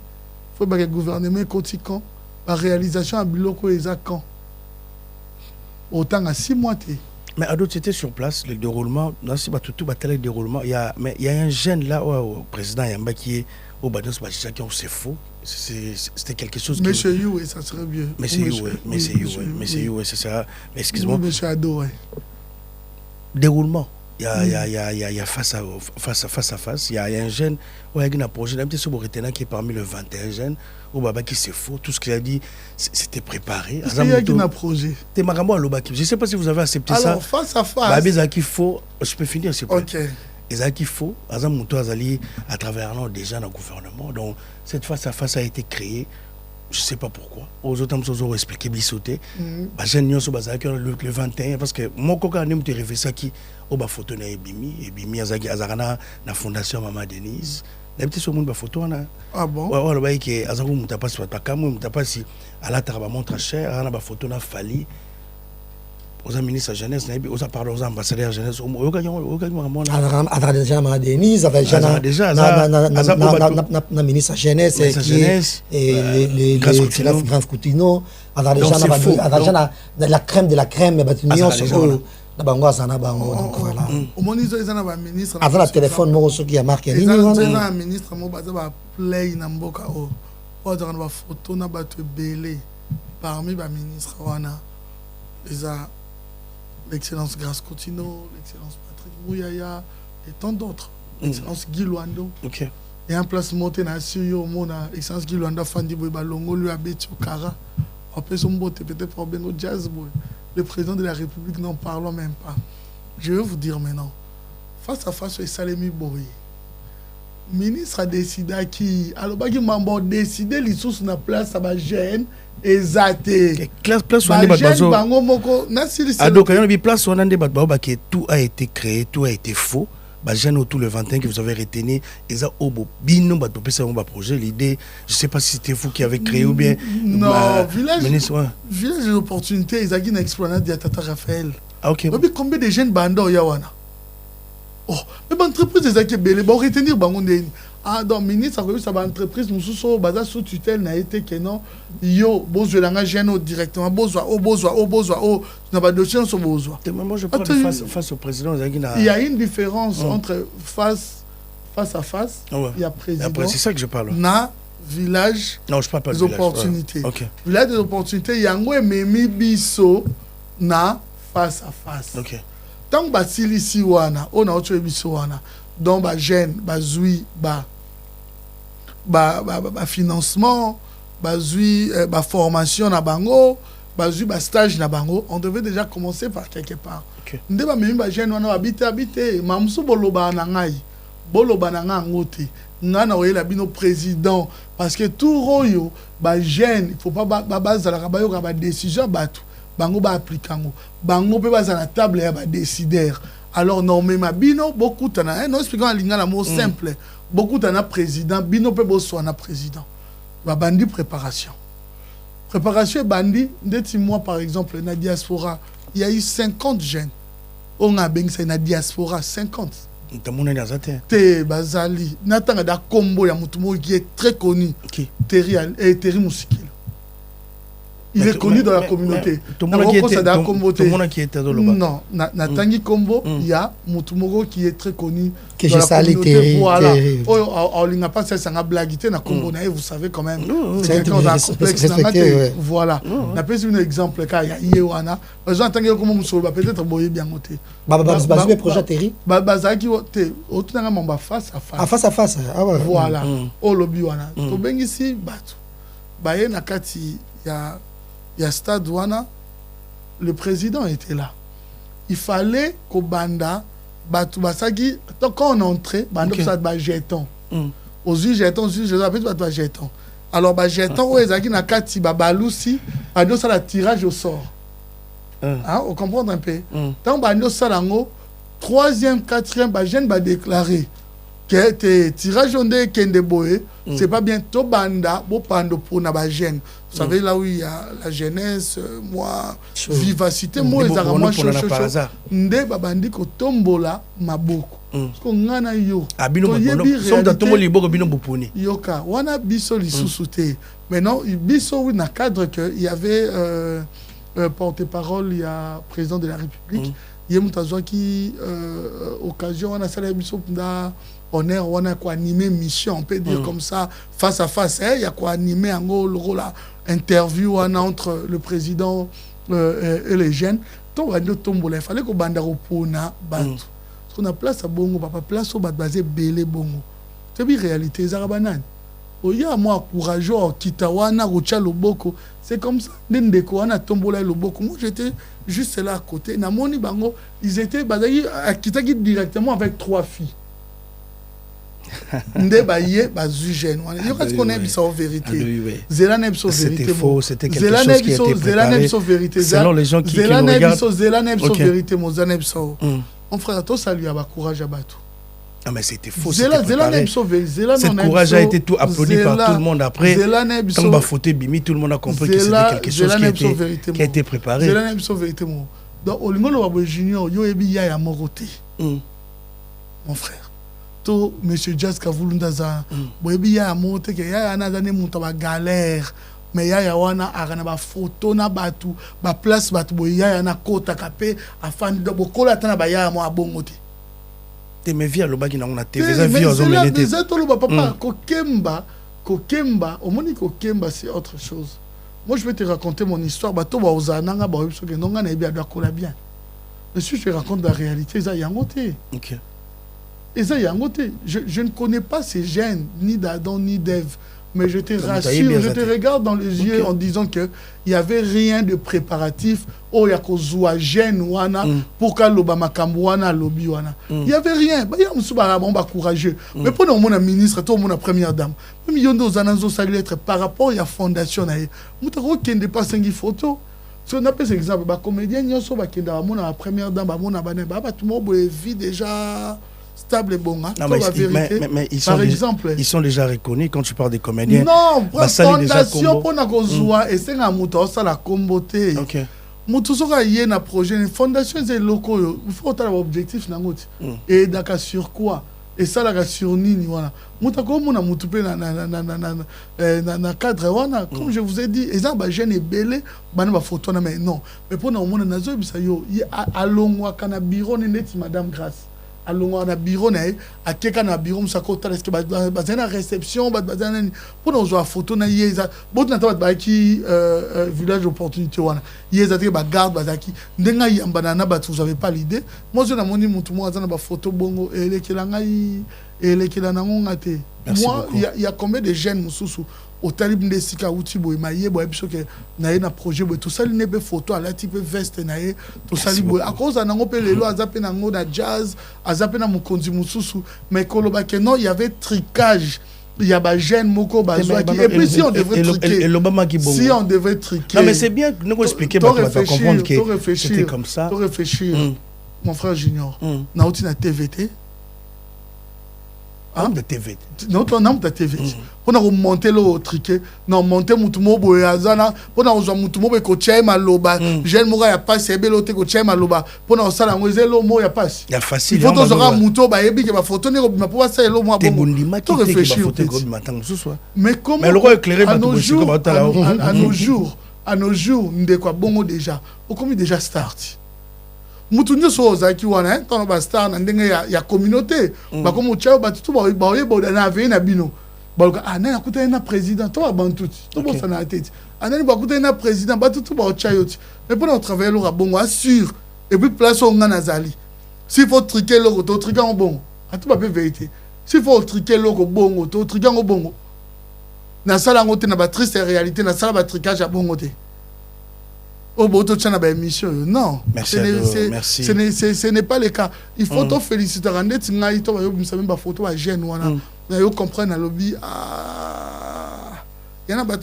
Faut que le gouvernement continue la réalisation à biloko ezakant. Autant à 6 mois. Mais à d'autres, c'était sur place, le déroulement, dans ce tout le déroulement, il y a un jeune là, au président Yamba qui est au Bados Bachisa qui c'est faux. C'était quelque chose qui... Monsieur Youé, ça serait mieux. Monsieur Youé, c'est ça. Mais excuse-moi. Monsieur Ado, ouais. Déroulement. Il y a face à face, il y a un jeune, il y a un projet, qui est parmi le 21 jeunes, au Baba qui c'est faux, tout ce qu'il a dit, c'était préparé. Il y a un projet. Je ne sais pas si vous avez accepté ça. Alors, face à face. Je peux finir, s'il vous plaît. Ok. Il faut, à travers déjà dans le gouvernement. Donc, cette face à face a été créée. Je ne sais pas pourquoi. Aux autres, je vais expliquer, bisauter. Le 21, parce que mon coca n'a pas fait ça qui est photo na Ebimi, Azagana, la fondation Maman Denise. D'habitude, sur le photo, ah bon? Ouais, ouais, que Azagou Moutapa, soit pas comme Moutapa, si à la Taraba montre cher, à la photo na Fali. Aux ministres jeunesse, aux parlons aux ambassadeurs jeunesse, aux déjà Maman Denise, déjà na ministre jeunesse et les Grand Coutino, déjà la crème de la crème, na bango azana bango donc voilà au moins ils ont un ministre avant la téléphone moi ce qui a marqué ils ont un ministre mo baza ba play na mboka o dans ba photo na ba belé parmi ba ministre wana ils a l'excellence Grace Coutinho, l'excellence Patrick Mouyaya et tant d'autres, l'excellence Guy Luando. OK. Et en place monté na Siyo mona l'excellence Guy Luando Fandi Boy Balongo lui abeti au Kara. Après son botte peut-être pour Bengo Jazz Boy. Le président de la République n'en parlons même pas. Je vais vous dire maintenant, face à face avec Salemi Boye, ministre a décidé qui, alors bah qui m'a décidé les sources na place à ma gêne exacté. Place où on est bateau. Ado quand on a place où on est bateau, bah que tout a été créé, tout a été faux. Bah gêne tout le 21 que vous avez retenu, et ça obo bino bateau ça on va projet l'idée. Je sais pas si c'était vous qui avez créé ou bien. Non, village d'opportunités, ils ont une explanade de Tata Raphaël. Ah ok. Mais combien de jeunes bandos yawana? Oh, mais l'entreprise est belle, bon retenir bangon. Ah donc ministre a ça ba entreprise nous sous basa sous tutelle n'a été que non yo bozo langa jeune directement bozo n'a pas de chance bozo. Moi je parle face au président. Il y a une différence entre face à face, il y a président. Après c'est ça que je parle. Na village. Non, je parle pas de des opportunités. Ouais. OK. Village des opportunités, il y a ngwe memi biso na face à face. OK. Tant ba silisi wana, on a autre biso wana. Donc ba jeune, ba zui, ba financement, ba formation na bango, ba stage na bango, on devait déjà commencer par quelque part. Nde ba memi ba jeune wana habiter mamsu boloba na ngai. Boloba na nga ngote. Ngana oyela bino président parce que tout royo ba jeune, il faut pas bazala ka bayo ka ba décision batu. Bango ba appliquango. Bango pe baza na table ya ba décideur. Alors normalement bino beaucoup tana non expliquons en lingala mot simple. Beaucoup tana président bino pe boso na président. Ba bandi préparation. Préparation bandi ndeti moi par exemple na diaspora, il y a eu 50 jeunes. On a ben c'est na diaspora 50. Te bazali natanga da combo ya mutumo qui est très connu. Terry Musikilo. Il est connu dans la communauté. Tout le monde qui était dans le bas. Non, Natangi Kombo, il y a Mutumogo qui est très connu dans la communauté. Voilà. On n'a pas ça na blaguité na Kombo na vous savez quand même. C'est quelqu'un d'un complexe. Voilà. Na pèse un exemple car il y a Yewana. Par exemple Natangi Kombo Musolo peut-être boyer bien monté. Bazali projet Terry. Bazali te autant ngamba face à face. Face à face. Ah ouais. Voilà. O lobi wana. To bengi si batu. Baye na kati il y a stade wana, le président était là. Il fallait qu'au banda, batu basagi, quand on entrait, banda ça ba jeton. Aux jetons, je rappelle ba jeton. Alors ba jeton ouais zaki na kati ba balusi, bando ça la tirage au sort. Hein, on comprend un peu. Tant bando ça lango, 3e, 4e ba jeune ba déclarer. que tirage onde kende boye c'est pas bien to banda bo pando pour na ba jeune vous savez là où il y a la jeunesse moi vivacité moi ezaka moi chaud nde babandi ko tombola maboko ko ngana yo abino somme da tomboli boko bino boponi yoka wana biso lisusu te mais non biso oui na cadre que il y avait porte-parole il y a président de la République il y a mutazwa qui occasion wana sala biso nda honneur on a quoi animé mission on peut dire comme ça face à face il y a quoi animé en gros le rôle interview entre le président et les jeunes to radio tombola il fallait que banda repona bantu parce qu'on a place à bongo papa place au bas basé belé bongo c'est bien réalité zarabanan oya moi courageux kitawana rocha loboko c'est comme ça ndeko wana tombola loboko moi j'étais juste là à côté na moni bango ils étaient bazaki kitaki directement avec 3 filles nde baye bazu jeune wana yo quand on aime ça en vérité zelana ebso vérité c'était faux c'était quelque chose qui était préparé selon les gens qui nous regardent zelana ebso vérité mo zana ebso mon frère toi salut à ba courage à bateau. Ah mais c'était faux, c'était préparé. Cette courage a été tout applaudi par tout le monde après. Quand on a fauté Bimi, tout le monde a compris que c'était quelque chose qui a été préparé. Zelana ebso vérité mo. Donc au lingo lo junior yo ebi ya ya moroté. Mon frère. To monsieur Jazz Kavulundaza boyebi ya monte ke ya na zane muta ba galère mais ya wana arana ba photo na batu ba place batu boya ya na kota kapé afandi do bokola tana ba ya mo abongote te me via lobaki na ngona TV za vie ozo melete c'est to lo papa kokemba omoni kokemba c'est autre chose. Moi je vais te raconter mon histoire bato ba ozananga ba biso ke ndonga na ebi adwa kola bien mais si je te raconte la réalité ça yangote. OK. Et ça, je ne connais pas ces gènes, ni d'Adam, ni d'Ève. Mais je te rassure, je te regarde dans les yeux en disant qu'il n'y avait rien de préparatif. Oh, il y a qu'au gène wana pour qu'à l'Obama lobby wana. Il n'y avait rien. Il y a un courageux. Mais pour nous, mon ministre, tout le monde, première dame. Même il y a des annonces par rapport à la fondation. Nous avons des pas 5 photos. Si on appelle cet exemple, les comédiens, ils sont la première dame, tout le monde vit déjà. Stable et bon, hein? Non, mais ils sont déjà reconnus quand tu parles des comédiens. Non, fondation pour na kozwa et c'est un mouton ça la comboté. OK. Mouton sera y na projet une fondation c'est local. Il faut avoir objectif na ngoti. Et d'accord sur quoi? Et ça la sur nini voilà. Mouton comme on a mouton na cadre wana comme je vous ai dit, et ça ba jeune et belé, ba na photo na mais non. Mais pour na mona nazo bisa yo alongwa kana bureau neti madame Grâce. Alors on a bureau à quelqu'un na bureau musakota est-ce que bazana réception bazana pour nous voir photo na yeza bon na ba ki village opportunité wana yeza te ba garde bazaki ndenga yambana na batu vous avez pas l'idée moi je na moni mutu mo azana ba photo bongo elekela ngai elekela na ngonga te moi il y a combien de jeunes mususu au talib ndesika uti boy maye boy biso ke na na projet boy tout ça li nebe photo ala type veste na ye tout ça li boy à cause na ngo pe lelo azape na ngo na jazz azape na mukonzi mususu mais koloba ke non il y avait tricage il y a ba jeune moko bazwa qui et puis si on devrait triquer si on devrait triquer non mais c'est bien nous expliquer pour comprendre que c'était comme ça to réfléchir mon frère Junior na uti na TVT de TV. Non, non, de TV. Pour nous monter le triquet, non, monter mutumo boyazana, pour nous jouer mutumo be coacher maloba, jeune mora ya passe, ebe lote coacher maloba, pour nous ça la ngoze lo mo ya passe. Il y a facile. Il faut nous jouer muto ba ebi ke ba photo ne ma pour ça lo mo bon. To réfléchir photo go matin ce soir. Mais comment mais le roi éclairé ba to à nos jours, ndekwa bongo déjà. Au comme déjà start. Mutu nyoso ozaki wana tant ba star na ndenge ya communauté ba comme chao ba tout ba ba na ve na bino ba na kuta na président to ba bantuti to bo sana tête anani ba kuta na président ba tout ba chao mais pour travailler le rabongo assure et puis place on na zali s'il faut triquer le to triquer en bon a tout ba vérité s'il faut triquer le bongo to triquer en bongo na sala ngote na ba triste réalité na sala ba tricage à bongo te. Oh, non, merci. Ce n'est pas le cas. Il faut te féliciter. Il faut que jeune comprenne le lobby. Il y en a des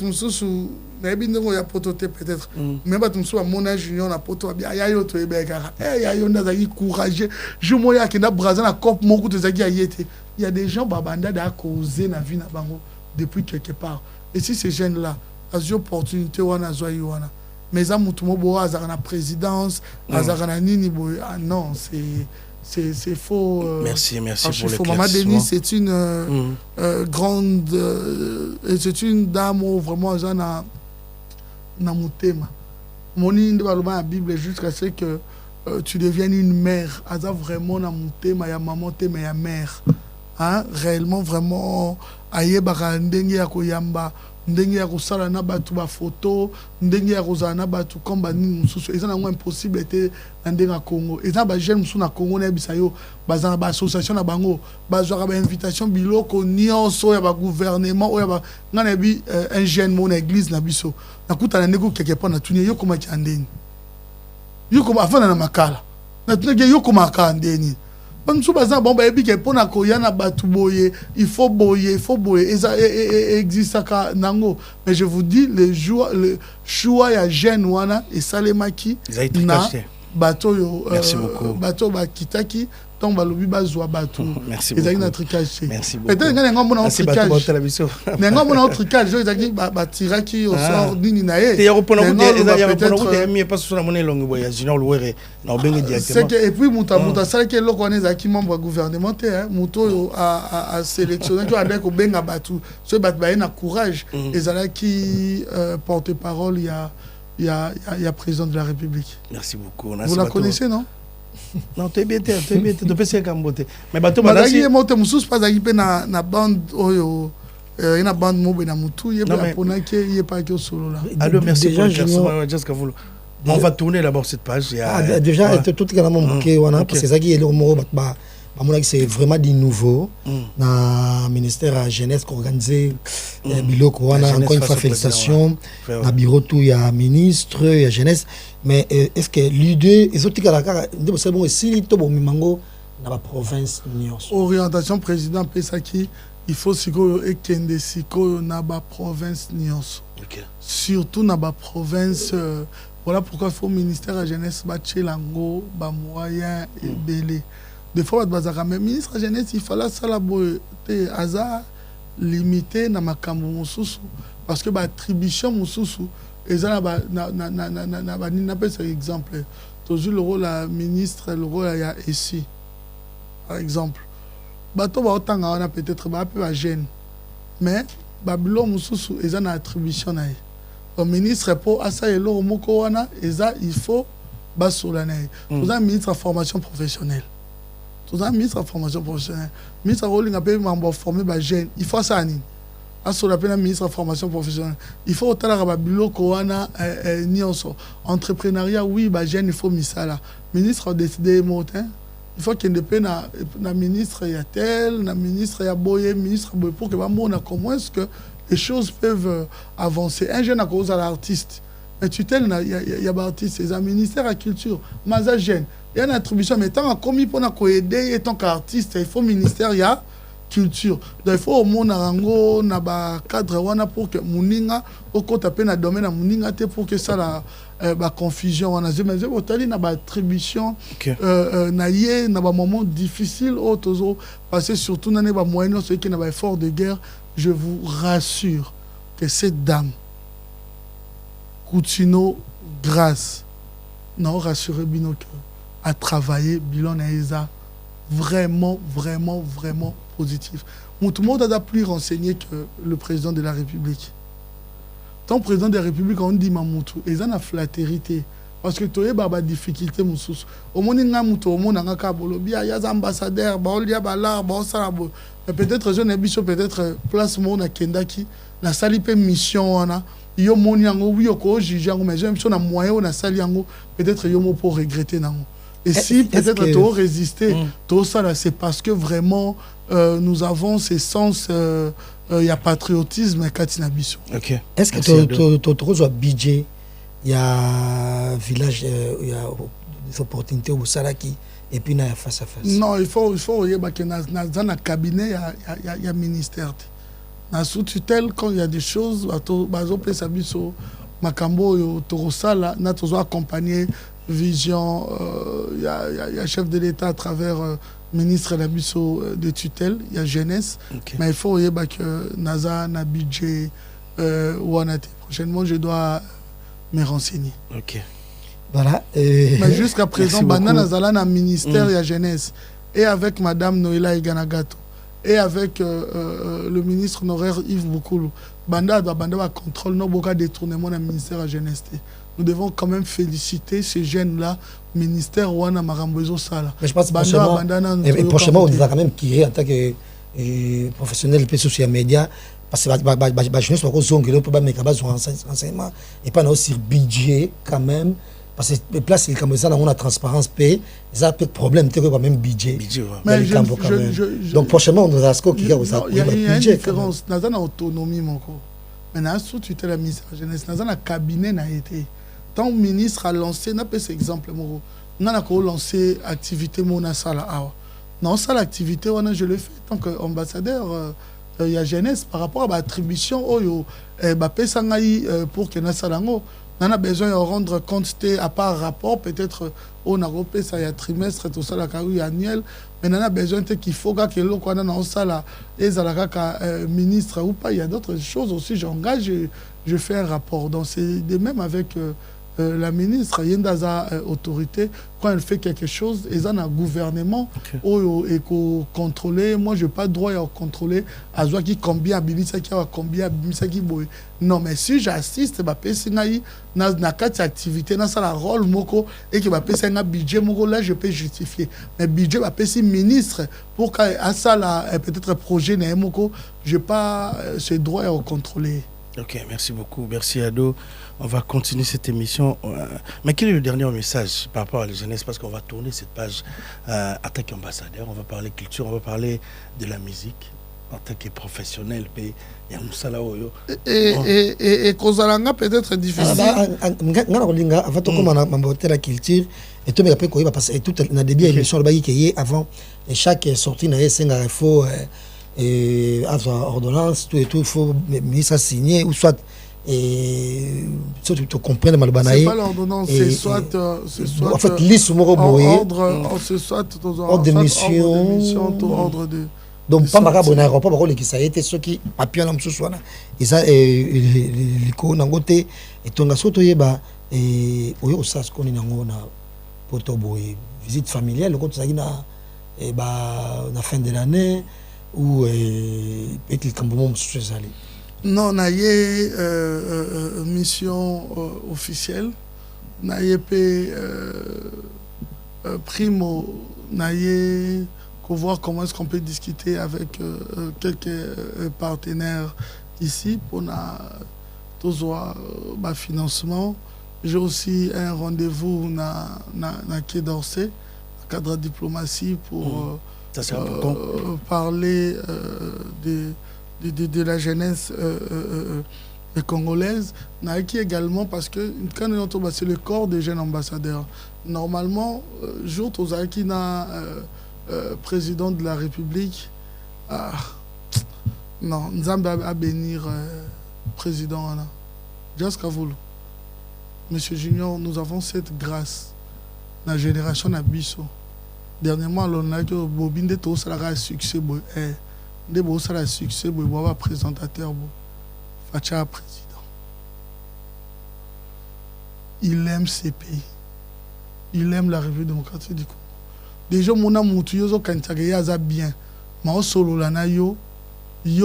nayebi ndenge ya poto te peut-être mais bato mosusu bamona junior na poto babia ya yo toyebeka kaka ya yo nde azalaki courageux jour moko akenda braza na cope moko tozalaki aye te il y a des gens babanda da causer na vie na bango depuis quelque part et si ces jeunes là azwi opportunité wana azwa ye wana mais eza motu mo boyo azalaka na présidence azalaka na nini boye ah non c'est faux. Merci pour le Maman Denis, c'est une grande... c'est une dame où vraiment elle a mon thème. Mon de la Bible jusqu'à ce que tu deviennes une mère. Elle a vraiment mon thème, il y a maman thème, il y a mère. Hein? Réellement, vraiment, aïe barandenge ya koyamba. Ndenge ya kosala na batu ba photo ndenge ya kozala na batu komba nini mususu eza nango impossible te na ndenge ya Congo eza ba jeune musu na Congo na bisa yo bazana ba association na bango bazwaka ba invitation biloko nyonso ya ba gouvernement oya ba ngana bi un jeune mon église na biso nakuta na ndeko quelque part na tuni yo koma kyandeni yo koma afana na makala na tuni yo koma kandeni Bansu bazan bon ba ebi ke pona ko yana batu boye il faut boye eza existe ka nango mais je vous dis le choix ya jeune wana et salemaki na bato yo bato ba kitaki donc balobi bazwa bato ezaki na tricage peut-être ngana ngombo na tricage mais ngombo na tricage ezaki ba tiraki au sort nini na ye te ya kopona ko ya kopona ko te mi pas sur la monnaie longue boya junior louere na obenge directement c'est que et puis muta sala ke loko wana ezaki membre gouvernemental muto a sélectionné to avec ko benga batu so bat ba na courage ezalaki porte-parole il y a président de la République. Merci beaucoup. Vous la connaissez, non? Non, tu es bien, tu peux essayer de monter. Mais bateau, madame, monte musus pas d'ailleurs na bande oyo, na bande mobile na mutu, il y a pour n'a qu'il y a pas que solo là. Alors merci pour Jessica Volo. On va tourner d'abord cette page. Déjà, tout est quand même ok, voilà, parce que ça qui est le mot bah c'est vraiment du nouveau na ministère à jeunesse organisé biloko wana encore une fois félicitations na bureau tout ya ministre ya jeunesse mais est-ce que l'idée ezoti kala kala ndebo c'est bon si to bo mimango na ba province nyonso orientation président Pesaki il faut siko ekende siko na ba province nyonso surtout na ba province voilà pourquoi il faut ministère à jeunesse ba chelango ba moyen et belé. Des fois, le ministre de la Jeunesse, il fallait ça la beauté, hasard limité dans ma camouflage parce que l'attribution mususu, et ça n'a pas cet exemple. Toujours le rôle la ministre, le rôle il y a ici, par exemple. Bateau va autant on a peut-être un peu à gêne, mais Babylone mususu, et ça n'a attribution na. Le ministre pour asa et l'eau moko wana, et ça il faut bas sur l'année. Vous avez ministre de formation professionnelle. Tout un ministre de formation professionnelle. Ministre de Rolling a payé membre formé par jeune. Il faut ça. À ce qu'on appelle un ministre de formation professionnelle. Il faut autant la bilo koana ni entrepreneuriat oui bah jeune il faut misala. Ministre a décidé monter. Il faut qu'il dépende na ministre y a tel, na ministre y a boye, ministre boye pour que bah on a comment est-ce que les choses peuvent avancer. Un jeune à cause à l'artiste. Mais tutelle il y a artiste, c'est un ministère à culture. Maza jeune. Il y a une attribution, mais tant qu'on commis pour nous aider, et tant qu'artiste, il faut ministère, il y a culture. Donc il faut au moins narango, naba cadre wana pour que muninga, au côté à peine à domaine à muninga pour que ça la confusion wana. Mais je veux dire naba attribution, naie naba moment difficile, autres parce que surtout n'ane ba moyen ceux qui naba effort de guerre. Je vous rassure que cette dame, Coutinho grâce, non rassurez bien que à travailler, bilan naïsa vraiment positif. Tout le monde a plus renseigné que le président de la République. Tant président de la République, on dit Mamoutou, et ça a flatérité. Parce que tu as des difficultés, Moussous. Au monde, il y a des ambassadeurs, il y a des peut-être je n'ai pas peut-être place mon à Kendaki, la salipé mission, il y a mon yango, oui, au juge, mais j'ai un moyen, on a sali yango, peut-être il y a pour regretter. Et si peut-être tu as résisté, tout ça, c'est parce que vraiment nous avons ces sens, il y a patriotisme et Katinabiso. Est-ce que tu as un budget, il y a village, il y a des opportunités au Salaki et puis il y a face à face? Non, il faut y avoir un cabinet, il y a ministère. na sous tutelle quand il y a des choses bazo pesa biso makambo yo torosala na tozo accompagner vision il y a chef de l'État à travers ministre de la biso de tutelle, il y a jeunesse, mais il faut que naza na budget prochainement je dois me renseigner. OK. Voilà. Mais jusqu'à présent, Banana Zala na ministère il y a jeunesse et avec madame Noëlla Iganagato et avec le ministre honoraire Yves Boukoulou. Banda va contrôle nos boka détournement dans le ministère de la jeunesse. Nous devons quand même féliciter ces jeunes-là, ministère Wana Marambozo Sala. Mais je pense que prochainement, on va quand même tirer en tant que professionnel de social média. Parce que la jeunesse va zonguer, on peut pas mettre sur renseignement et pas aussi budget quand même. Parce que les places, comme ça, on a transparence paye, ça a peut-être problème, tu as même budget. Mais donc prochainement, on aura ce qu'il y a aussi. Il y a une différence. Nous avons autonomie, mon corps. Maintenant, sous tutelle la ministre de la jeunesse, nous avons un cabinet n'a été. Tant le ministre a lancé, n'a pas cet exemple, nous avons lancé l'activité Mona Sala. Non, ça l'activité, je le fais tant qu'ambassadeur. Il y a jeunesse par rapport à l'attribution pour que nous salango. On a besoin de rendre compte à part rapport, peut-être on a repéré ça il y a trimestre, tout ça, la carrière annuelle, mais on a besoin qu'il faut que l'on a ça là, et ministre ou pas, il y a d'autres choses aussi, j'engage, je fais un rapport. Donc c'est de même avec la ministre, il y a une autorité, quand elle fait quelque chose, il y a un gouvernement et contrôler. Moi, je n'ai pas le droit à contrôler à ce qui combien combien non, mais si j'assiste, na activité, na ça la rôle moko et que un budget moko là, je peux justifier. Mais budget va passer ministre pour que ça là peut-être projet na moko, je n'ai pas ce droit à contrôler. Ok, merci beaucoup. Merci Ado. On va continuer cette émission. Mais quel est le dernier message par rapport à la jeunesse? Parce qu'on va tourner cette page en tant qu'ambassadeur. On va parler culture, on va parler de la musique en tant que professionnel. Et Kozalanga peut-être difficile. Avant de commencer la culture, et tout le début de l'émission avant chaque sortie, il faut ordonnance, tout et tout, il faut ministre signer ou soit tu comprends le c'est pas l'ordonnance, c'est soit en fait liste ordre de mission, ordre de donc pas marabon aéroport parce que ça a été ceux qui papier na msuswana et ça liko nangote et tonga soto yeba et oyo sas koni nango na poto boy visite familiale ko tsaki na na fin de l'année ou petit cambomo msusali. Non, on a une mission officielle. On a primo, on a voir comment est-ce qu'on peut discuter avec quelques partenaires ici pour tout financement. J'ai aussi un rendez-vous na Quai d'Orsay, cadre de diplomatie pour parler de la jeunesse congolaise. Naiki également parce que quand c'est le corps des jeunes ambassadeurs. Normalement, jour Tozaki na président de la République, non, Nzambe à bénir président Anna. Jusqu'à vous. Monsieur Junior, nous avons cette grâce. La génération Abisso. Dernièrement, on a dit que Bobinde tout ça a succès. Des beaux ça a succès. Boba présentateur. Facha président. Il aime ces pays. Il aime la République démocratique du Congo. Déjà, mon amour, tu es au bien. Mais solo la na yo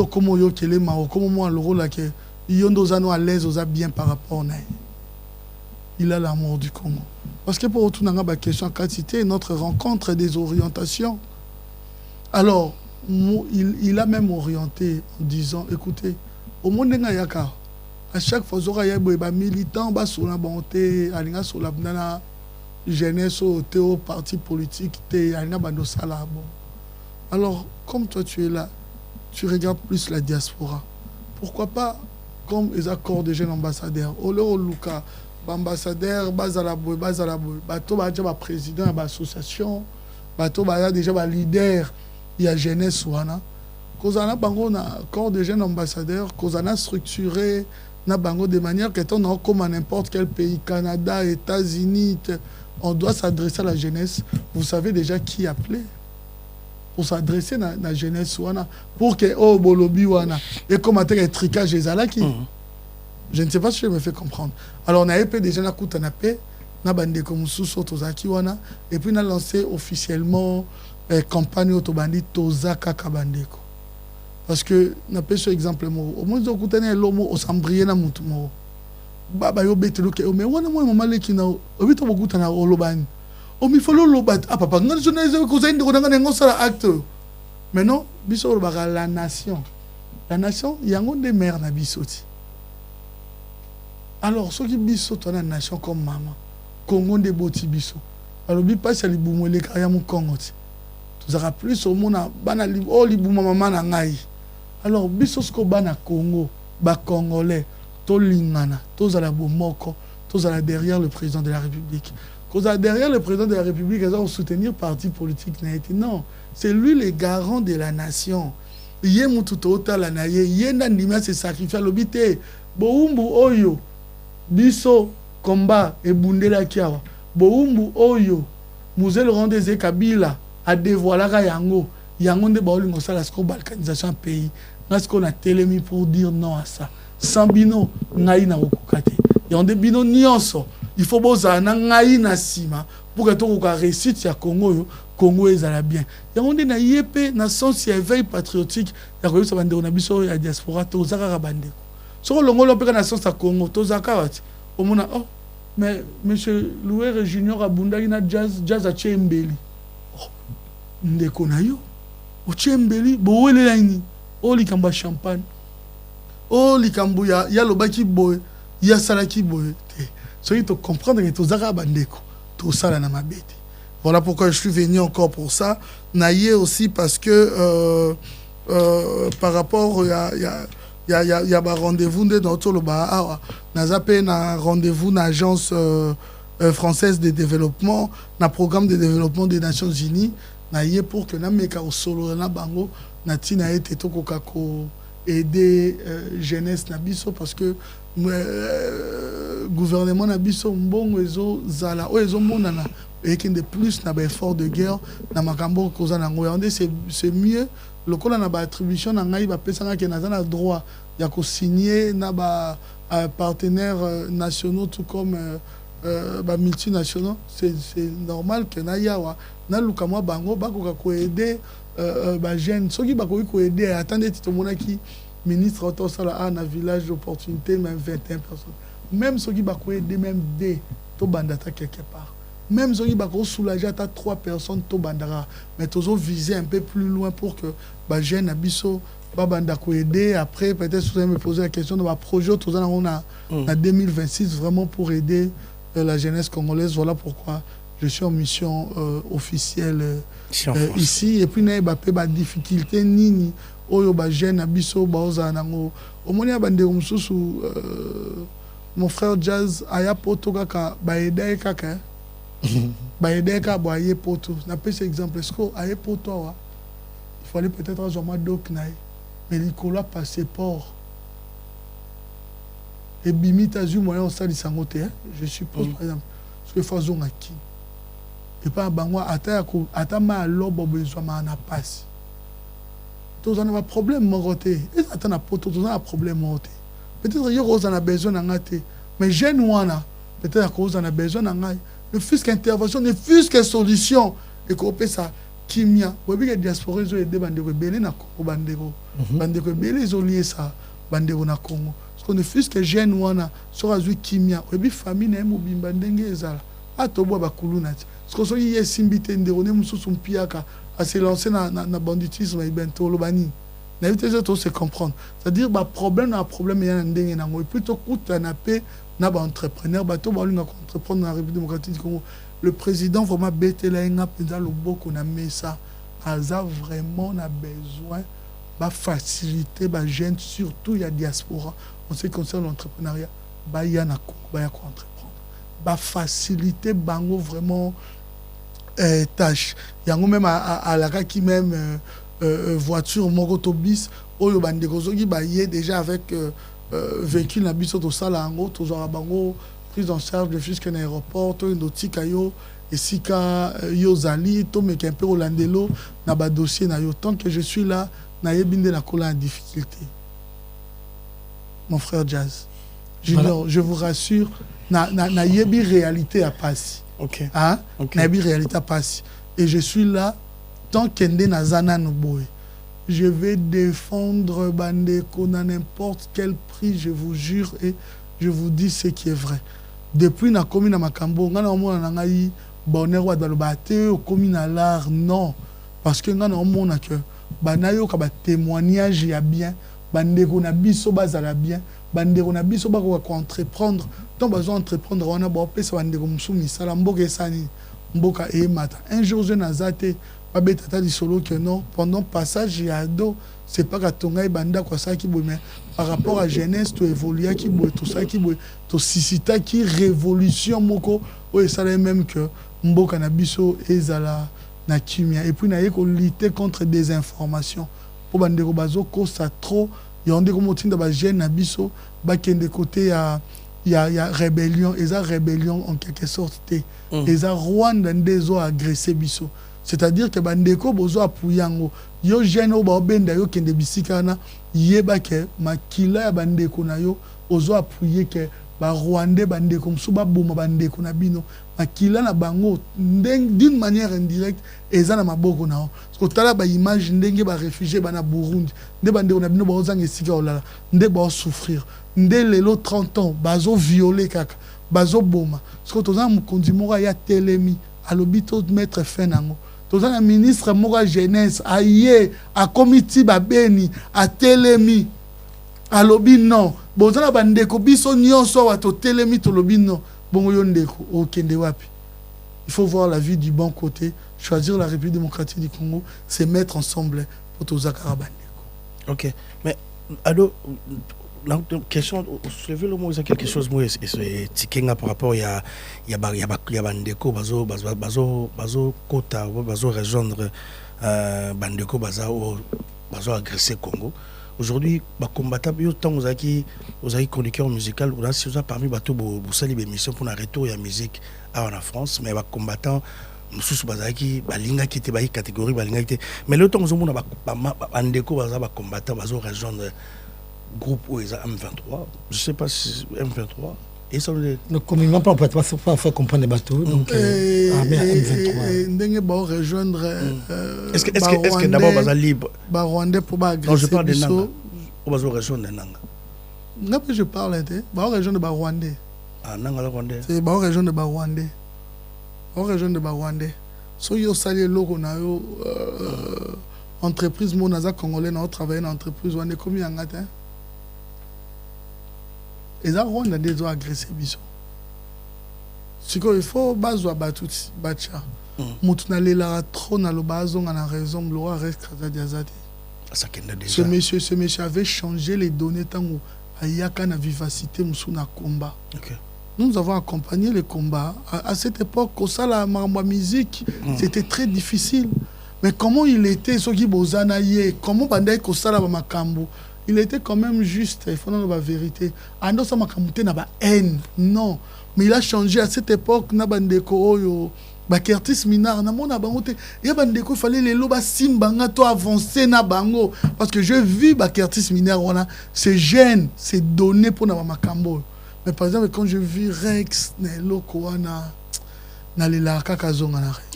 comme yo kele ma comme moi le rôle là que yo ndozano à l'aise aux bien par rapport à il a l'amour du Congo. Parce que pour tout la question quantité notre rencontre des orientations. Alors il a même orienté en disant écoutez au monde ngayaka à chaque fois zora ya ba militant ba sur la bonté alinga sur la bana jeunesse au parti politique te alinga bando sala bon. Alors, comme toi tu es là, tu regardes plus la diaspora. Pourquoi pas comme les accords des jeunes ambassadeurs. Olo Luka, ambassadeur, Bazalaboy, Bato Baja président de l'association, Bato Baja déjà leader, il y a jeunesse Wana. kozana bango na corps de jeunes ambassadeurs, kozana structuré na bango de manière que on comme à n'importe quel pays, Canada, États-Unis, on doit s'adresser à la jeunesse. Vous savez déjà qui appeler pour s'adresser à la jeunesse wana pour que oh bolobi wana et comment un tricage des alaki. Je ne sais pas si je me fais comprendre. Alors on a épé déjà na kutanapé na bande comme sous tozaki wana et puis on a lancé officiellement campagne autobandi tozaka kabandeko. Parce que na pêche exemple mo au moins on kutane lomo au sambrier na mutu mo baba yo betelo ke mais wana mo mama leki na obito bokutana olobani o mi folo lobat ah papa ngani journaliste ko zainde ko ngana ngosala acte mais non biso baka la nation yango de mère na bisoti. Alors ceux qui biso to na nation comme maman Congo de boti biso alors bi pas ça libumo le kaya mu Congo ti tozaka plus au mona bana o libuma mama na ngai. Alors biso sko bana Congo ba congolais to lingana tozala bomoko tozala derrière le président de la République. Cause derrière le président de la République ils ont soutenir parti politique non, c'est lui le garant de la nation. Yé mutu tota la na yé na ndima se sacrifier lobité boumbu oyo biso combat et bundela kiawa boumbu oyo muzel rendez Kabila a dévoilé yango nde baolingo sala sko balkanisation pays parce qu'on a télémi pour dire non à ça sans bino ngai na okukate yonde bino nyonso il faut bozana ngai na sima pour que to ka réussite ya Congo ezala bien yonde na yepé na sens éveil patriotique ya ko yosa bande na biso ya diaspora to zaka bande so longolo pe na sens ya Congo to zaka wati omona oh mais monsieur Louer Junior abundaki na jazz a Chembeli ndeko na yo o Chembeli bowelela ni o likamba champagne o likambu ya lobaki boy ya salaki boy te so il te comprendre que to zaka bandeko to sala na mabete. Voilà pourquoi je suis venu encore pour ça. Naïe aussi parce que par rapport il y a un rendez-vous de notre loba na rendez-vous na agence française de développement na programme de développement des Nations Unies naïe pour que na meka au solo na bango na tina ete to kokako aider jeunesse na biso parce que gouvernement na biso mbongo ezo zala o ezo monana et qu'il de plus na ba effort de guerre na makambo koza na ngoya c'est mieux lokola na ba attribution na ngai ba pesanga ke na za na droit ya ko signer na ba partenaires nationaux tout comme ba multinationaux c'est normal que na yawa na lukamwa bango bakoka ko aider ba jeune soki bakoki ko aider attendez ti to monaki ministre autosala a na village d'opportunité même 21 personnes même ceux qui va aider même des to bandata quelque part même ceux qui va soulager à 3 personnes to bandara mais toujours viser un peu plus loin pour que ba jeune abisso ba banda ko aider après peut-être vous allez me poser la question de ma projet tout ça on a 2026 vraiment pour aider la jeunesse congolaise. Voilà pourquoi je suis en mission officielle ici et puis na ba pe ba difficulté nini oyo ba jeune abisso ba oza nango omoni bande mususu mon frère Jazz aya poto kaka ba aider kaka ba aider ka bo aye poto na pese exemple est-ce que aye poto wa il fallait peut-être azoma doc na mais likola passeport et bimita zu moyen ça li sangote je suppose par exemple ce que faisons aki et pas bango ata ma lobo besoin na passe tous on a un problème moroté et attends na poto tous on a un problème moroté peut-être yo on a besoin d'angate mais jeune wana peut-être qu'on a besoin d'angate ne fût qu'intervention ne fût que solution et qu'on peut ça kimia oui que diaspora ils ont aidé bande rebelle na Congo bande rebelle ils ont lié ça bande na Congo parce qu'on ne fût que jeune wana sur azu kimia oui famille na mobimba ndenge ezala atobo bakuluna parce que so yi simbité ndero ne mususu mpiaka à se lancer dans le banditisme et bientôt le bani. N'avez-vous pas se comprendre. C'est-à-dire bah problème na problème il y a un dingue nango et plutôt coûte na paix na ba entrepreneur ba to ba linga entreprendre dans la République démocratique du Congo. Le président vraiment betela nga penza le boko na mesa aza vraiment na besoin ba faciliter ba jeune surtout il y a diaspora en ce qui concerne l'entrepreneuriat ba ya na Congo ba ya ko entreprendre ba faciliter bango vraiment tâche yango même à la qui même voiture mokotobis oyo bandeko soki baye déjà avec véhicule na biso tosala yango tozwaka bango prise en charge de fisque na aéroport toyendo tika yo esika yo zali tomeka mpe kolandelo na badossier na yo tant que je suis là nayebi nde nakola en difficulté mon frère Jazz Junior voilà. Je vous rassure nayebi réalité à passi okay. Hein? Okay. Nayebi réalité à passi et je suis là tant qu'ende nazana noboy je vais défendre Bandeko à n'importe quel prix, je vous jure, et je vous dis ce qui est vrai. Depuis na commune na Makambo, ngana omona ngai bonheur wa dalobate au commune à l'art non parce que ngana omona que banayo ka ba témoignage ya bien, bandeko na biso bazala bien, bandeko na biso ba ko entreprendre, tant besoin entreprendre on a ba pesa bandeko musumi sala mboka esani mboka e mata. Un jour je nazate babetata lisolo que non pendant passage ya do c'est pas katonga banda kwa ça qui mais par rapport à jeunesse to évoluer qui boy tout ça qui boy to sisita qui révolution moko o ça même que mboka na biso ezala na kimia et puis na yeko lutter contre des informations pour bandeko bazo ko ça trop yonde ko motinda ba jeune na biso ba kende côté ya rébellion et ça rébellion en quelque sorte et ça Rwanda ndezo agressé biso. C'est-à-dire que bandeko bozo apuyango yo jeune ba obenda yo kende bisikana yeba ke makila ya bandeko na yo ozo apuye ke ba Rwandais bandeko msuba boma bandeko na bino makila na bango d'une manière indirecte eza na maboko na parce que tala ba image ndenge ba réfugiés bana Burundi nde bandeko na bino ba ozanga esika olala nde ba souffrir nde lelo 30 ans bazo violer kaka bazo boma parce que toza mukonzi moko ya telemi alobito mettre fin nango toza na ministre moko jeunesse aye a comité babeni a telemi alobi non boza na bandeko biso nyonso wa to telemi to lobi non bongo yo ndeko okende wapi. Il faut voir la vie du bon côté, choisir la République démocratique du Congo, c'est mettre ensemble pour toza karabandeko. OK, mais alors la question soulever le mot c'est quelque chose moi c'est tikenga par rapport il y a bandeko bazo kota bazo rejoindre bandeko bazo agresser Congo. Aujourd'hui ba combattant yo tant aux chroniqueur musical on a si parmi bateau bo sali émission pour un retour ya musique en France mais ba combattant mususu bazaki balinga qui était ba catégorie balinga qui mais le temps on mona bandeko ba combattant bazo rejoindre groupe OESA M23, je sais pas si M23 et ça le communément pas faire comprendre les bateaux donc M23 ndenge ba rejoindre est-ce que d'abord baza libre ba Rwandais pour ba agresser. Non, je parle de Nanga ou bazo rejoindre Nanga. Non mais je parle ba rejoindre ba Rwandais. Ah Nanga le Rwandais. C'est ba rejoindre ba Rwandais. Ba rejoindre ba Rwandais. So yo sali loko na yo entreprise monaza congolais na travailler dans entreprise Rwandais comme yangata. Et ça, on a des agressés. Ce qu'il faut, c'est battuti, batcha. Moutouna lela trop na le bazon, on a raison, Bloa reste krasadiazade. Ce monsieur avait changé les données tant où ayaka na vivacité musuna combat. Nous avons accompagné les combats. À cette époque, au sala maramba musique, c'était très difficile. Mais comment il était, ce qui bozana yé, comment bandai ko sala ba makambo. Il était quand même juste, il faut dire la vérité. Ando sa makamute na ba haine, non. Mais il a changé à cette époque, na bandeko oyo, ba Curtis Minard, na mona bangote, ya bandeko il fallait les loba simbanga to avancer na bango parce que je vis ba Curtis Minard wana, c'est jeune, c'est donné pour na makambo. Mais par exemple quand je vis Rex na loko wana na les kaka zonga na Rex.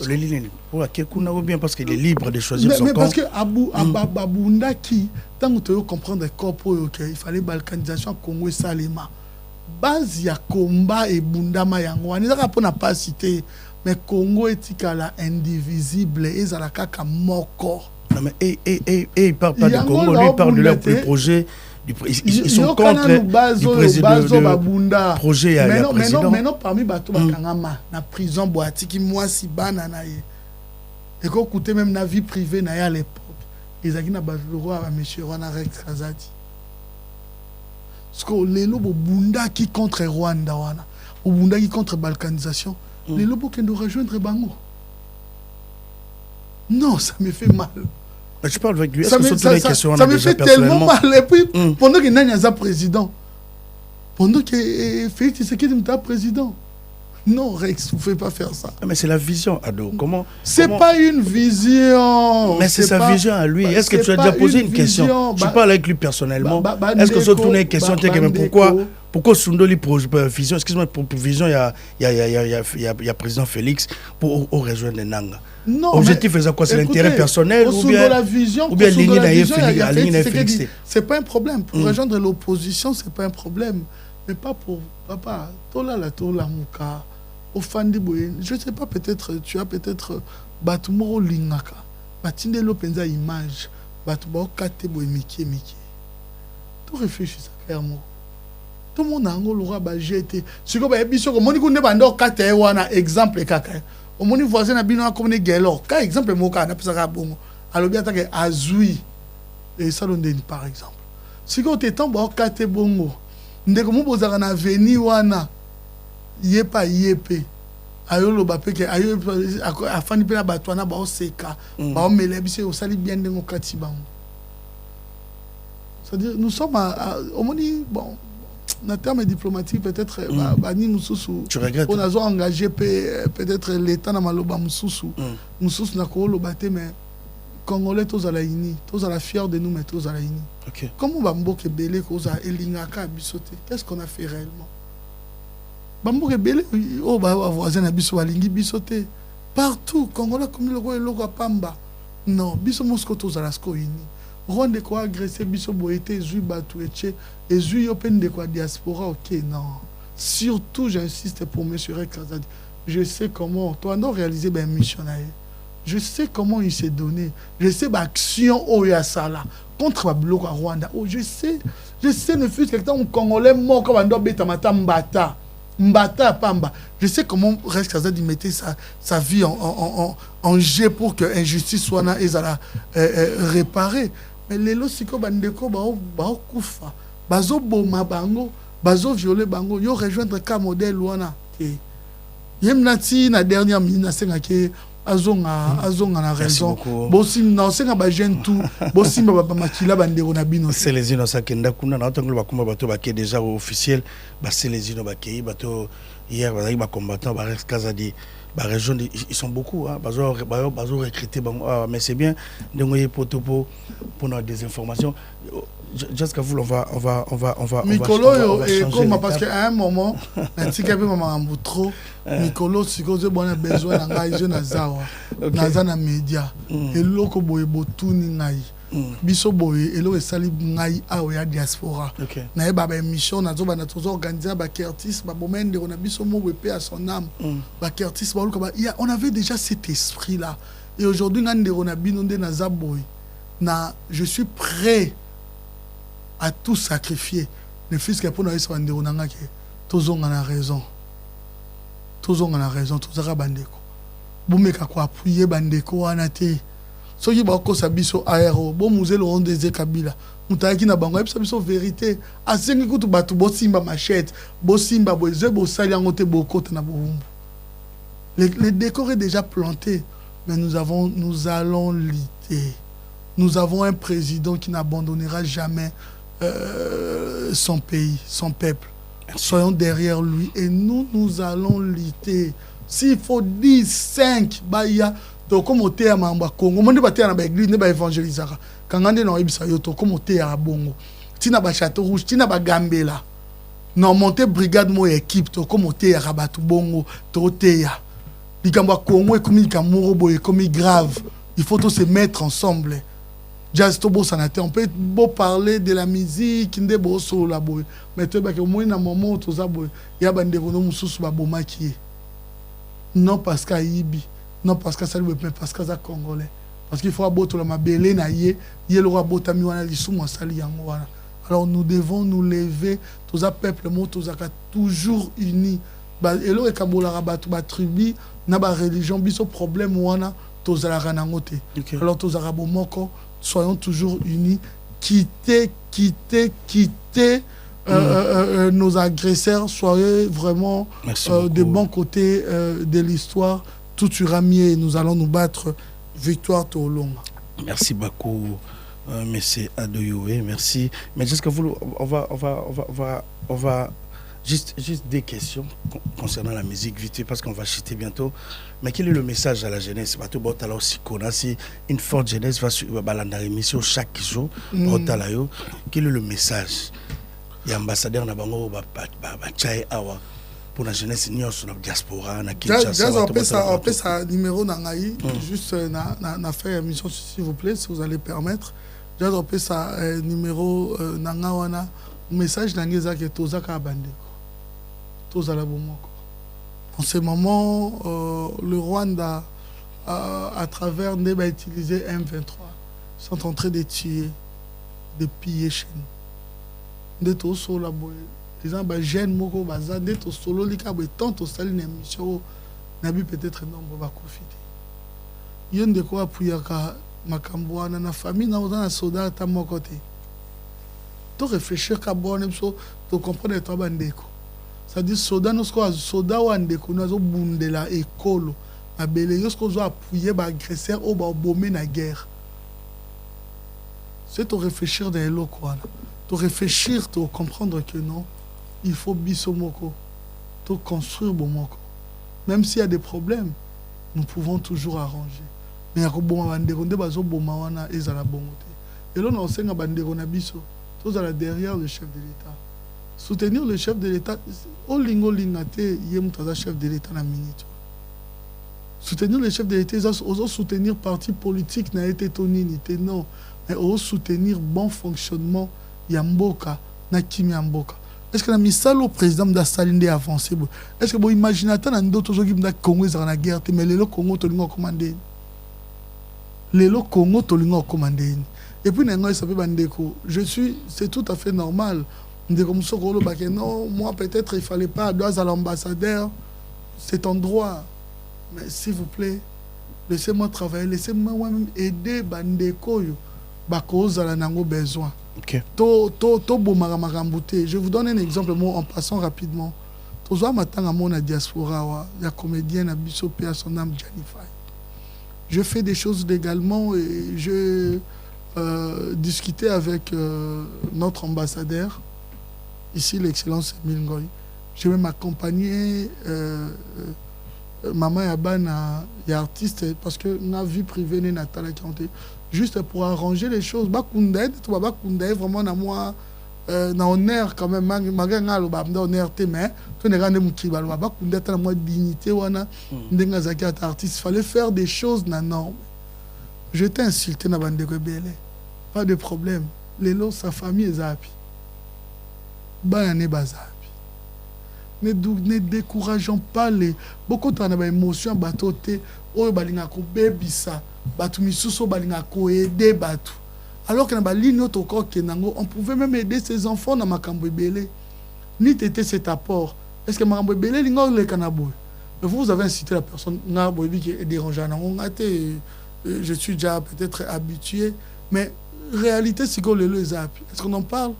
Pour quelqu'un bien parce qu'il est libre de choisir son camp. Mais parce que abunda qui tant que tu comprendre il fallait balkanisation Congo et Salema. Base ya combat et bundama yango. On n'a pas pas cité mais Congo est indivisible et la kaka moko. Non mais il parle pas de Congo, lui il parle de leur projet. Ils sont contre du président de projet à la président. Mais non parmi bato bakangama na prison boati qui moi si bana na ye. Et qu'on coûtait même la vie privée na à l'époque. Ils ont dit na bazoro à monsieur Rwanda Rex Kazati. Parce que les lobos bunda qui contre Rwanda wana, ou bunda qui contre balkanisation, les lobos qui nous rejoindre bango. Non, ça me fait mal. Mais tu parles avec lui. Ça me fait tellement mal. Et puis, pendant que Nani est président, pendant que Félix Tshisekedi est président, non, Rex, vous ne pouvez pas faire ça. Mais c'est la vision, Ado. Comment pas une vision. Mais c'est sa vision à lui. Est-ce que tu as déjà posé une question? Tu parles avec lui personnellement. Est-ce que tu as tourné une question? Pourquoi Sundoli pour vision? Excuse-moi, pour vision, il y a président Félix pour rejoindre Nanga. Non, objectif c'est quoi? C'est l'intérêt personnel ou bien la vision, Félix? C'est pas un problème. Pour rejoindre l'opposition, c'est pas un problème. Mais pas pour papa. Tola Mouka. Je ne sais pas, peut-être tu as peut-être Batumoro Lingaka. Batinde Lopenza image. Batubo Kate Boemiki. Tu réfléchis ça clairement. Tout le monde a un rôle à jeter. Si vous avez dit que mon écoute n'est pas encore Kate Wana exemple kaka. Au mon voisin a bien comme des galons. Par exemple, Moka n'a pas ça bon. Alors bien que Azui et Salondeni par exemple. Si vous êtes en bas Kate Bongo. Ndeko mo bozaka na veni wana. Yepa yepe ayolo bapeke ayo afani pena batwana ba oseka ba omele bise osali bien ndengo kati bango. C'est-à-dire nous sommes au moni bon na terme diplomatique peut-être bani mususu on a engagé peut-être l'état na maloba mususu na ko lo baté mais congolais tous à la uni tous à la fier de nous mais tous à la uni. OK. Comment ba mboke belé ko za elingaka bisoté? Qu'est-ce qu'on a fait réellement? Bambo rebelle oh ba voisin na biso balingi biso te partout Congolais comme le loko pamba non biso Moscou to zalasko ini ronde ko agresser biso boité zui batu eche et zui yo pen de quoi diaspora. OK, non, surtout j'insiste pour monsieur Rekazadi, je sais comment toi non réaliser ben missionnaire, je sais comment il s'est donné, je sais l'action Oya Sala contre la bloc à Rwanda. Oh je sais ne fut quelqu'un un Congolais mort comme ando beta Mbata Pamba. Je sais comment Rex Kazadi mettait sa vie en jeu pour que l'injustice soit réparée. Mais les lorsiko bandeko ba kufa, bazo boma bango, bazo violer bango, yo rejoindre ka modèle wana. Yemnati na dernière minute na senga ke azonga na raison. Bosim na senga ba jeune tout, bosim ba makila bandeko na bino. C'est les innocents kenda kuna na tangolo bakuma bato baké déjà officiel, ba c'est les innocents baké bato hier ba combattant ba Rex Kazadi. Bah, région, ils sont beaucoup, hein. Bazo recruter, mais c'est bien de pour des informations. Jusqu'à vous, on va. Mikolo, comme parce qu'à un moment, un petit peu maman trop. Mikolo, si vous avez besoin d'engager Nazawa, Nazana média, et l'oko boyebo tout n'ingai. Biso boye elo esali ngai awa diaspora na e baba émission na zoba na tozo organiser ba kertis ba bomende on a biso mo wepé à son âme ba kertis ba luka ba on avait déjà cet esprit là et aujourd'hui ngande on a binonde na zaboy na je suis prêt à tout sacrifier ne fils que pour na eso ndeko na ngaki tozonga na raison tozaka bandeko bomeka ko appuyer bandeko wana te. Ce qui va causer biso aéro, bon musée le rond des Kabila. Mutaki na bango, biso vérité. A 5 coups batu bosimba machette, bosimba boze bosali angote bokote na boumbu. Le décor est déjà planté, mais nous allons lutter. Nous avons un président qui n'abandonnera jamais son pays, son peuple. Soyons derrière lui et nous allons lutter. S'il faut 10, 5, baya. Donc, comme on est à Mamba Congo, on est à l'église, on est évangéliser. Quand on est dans l'Ibsayoto, comme on est à Bongo, Tina ba Château Rouge, Tina ba Gambela. Non, monter brigade mo équipe, comme on est à Rabatu Bongo, Totea. Likamba Congo et comme Kamuro et comme grave. Il faut tous se mettre ensemble. Jazz Tobo Sanaté, on peut beau parler de la musique, de beau solo la boy. Mais tu vois que au moins dans moment où tu as boy, il y a bande de mususu ba boma qui. Non parce qu'à Ibi. Non, parce que ça ne veut pas, parce que c'est congolais. Parce qu'il faut aboter la mabélé na ye le roi botami wana lisuma sali yango wana. Alors nous devons nous lever, tous les peuples tous toujours unis. Ba elo e kabola rabatu ba tribu na ba religion biso problème wana tous la ranangote. Alors tous arabo moko soyons toujours unis, quitter nos agresseurs, soyez vraiment des bons côtés de l'histoire. Tout ira mieux et nous allons nous battre. Victoire tout au long. Merci beaucoup, monsieur Adoyoé. Merci. Mais jusqu'à vous, on va juste des questions concernant la musique vite fait parce qu'on va chuter bientôt. Mais quel est le message à la jeunesse? Si une forte jeunesse va suivre la émission chaque jour, quel est le message? Il y a ambassadeur Nabango pour la jeunesse sur la diaspora na Kinshasa. On peut ça numéro nangaï juste na faire émission s'il vous plaît si vous allez permettre. On peut ça numéro nangawana message nangeza que tozaka bandeko. Tozala bomoko. En ce moment le Rwanda à travers Neba utilisé M23 sont en train de tuer, de piller chez nous. De tout sur la boue. Les gens jeunes moko baza de tout solo lika be tant to sali na mission nabi peut-être nombre va profiter. Yonde ko apuyaka makambo wana na famille na ozana soda ta mon côté. To réfléchir ka bonne so to comprendre to bandeko. Ça dit soda no sko soda wandeko na zo bundela ekolo. Abele yo sko zo appuyer ba agresseur ou ba bomber na guerre. C'est to réfléchir dans l'eau quoi. To réfléchir, to comprendre que non, il faut bisomoko, to construire bomoko. Même s'il y a des problèmes, nous pouvons toujours arranger. Mais il y a des bandeko nde bazo bomawana ezala bongote. Et là on enseigne bandeko na biso, tous à la derrière le chef de l'État. Soutenir le chef de l'État, au lingo lingate yemutaza chef de l'État na minute. Soutenir le chef de l'État, oso soutenir parti politique na été tonini non, mais oso soutenir bon fonctionnement Yamboka, Nakimi Yamboka. Est-ce que la misalo président de Salinde a avancé? Est-ce que vous imaginez que d'autres gens qui ont Congo dans la guerre, mais les Congo ont commandé. Les Congo ont commandé. Et puis, je suis, c'est tout à fait normal. Non, moi peut-être il ne fallait pas aller à l'ambassadeur, c'est ton droit. Mais s'il vous plaît, laissez-moi travailler, laissez-moi moi-même aider Bandeko. Cause à la besoin. Okay. Je vous donne un exemple en passant rapidement. La diaspora, il y a comédien Abisso à son âme Janify. Je fais des choses légalement et je discutais avec notre ambassadeur, ici l'excellence Emile Ngoy. Je vais m'accompagner maman Yabana et artiste parce que ma vie privée n'est natale juste pour arranger les choses. Bakunda tu vas bakunda vraiment na moi na honneur quand même malgré ngalo ba honneur te mais tu ne rende mukiba ba bakunda ta moi dignité wana ndenga zaki artiste fallait faire des choses na norme. Je t'ai insulté na bande rebelle. Pas de problème. Lelo sa famille est zapi. Ba ne bazapi. Ne décourageons pas les beaucoup de émotions batoté o balinga ko bebisa batu misuso balinga ko aider batu alors que na ligne autre corps kenango on pouvait même aider ces enfants na makambo ebele ni tété cet apport est-ce que makambo ebele lingo le kanabo mais vous avez incité la personne na boyebi qui est dérangeant on a été je suis déjà peut-être habitué mais réalité c'est que le zap est-ce qu'on en parle?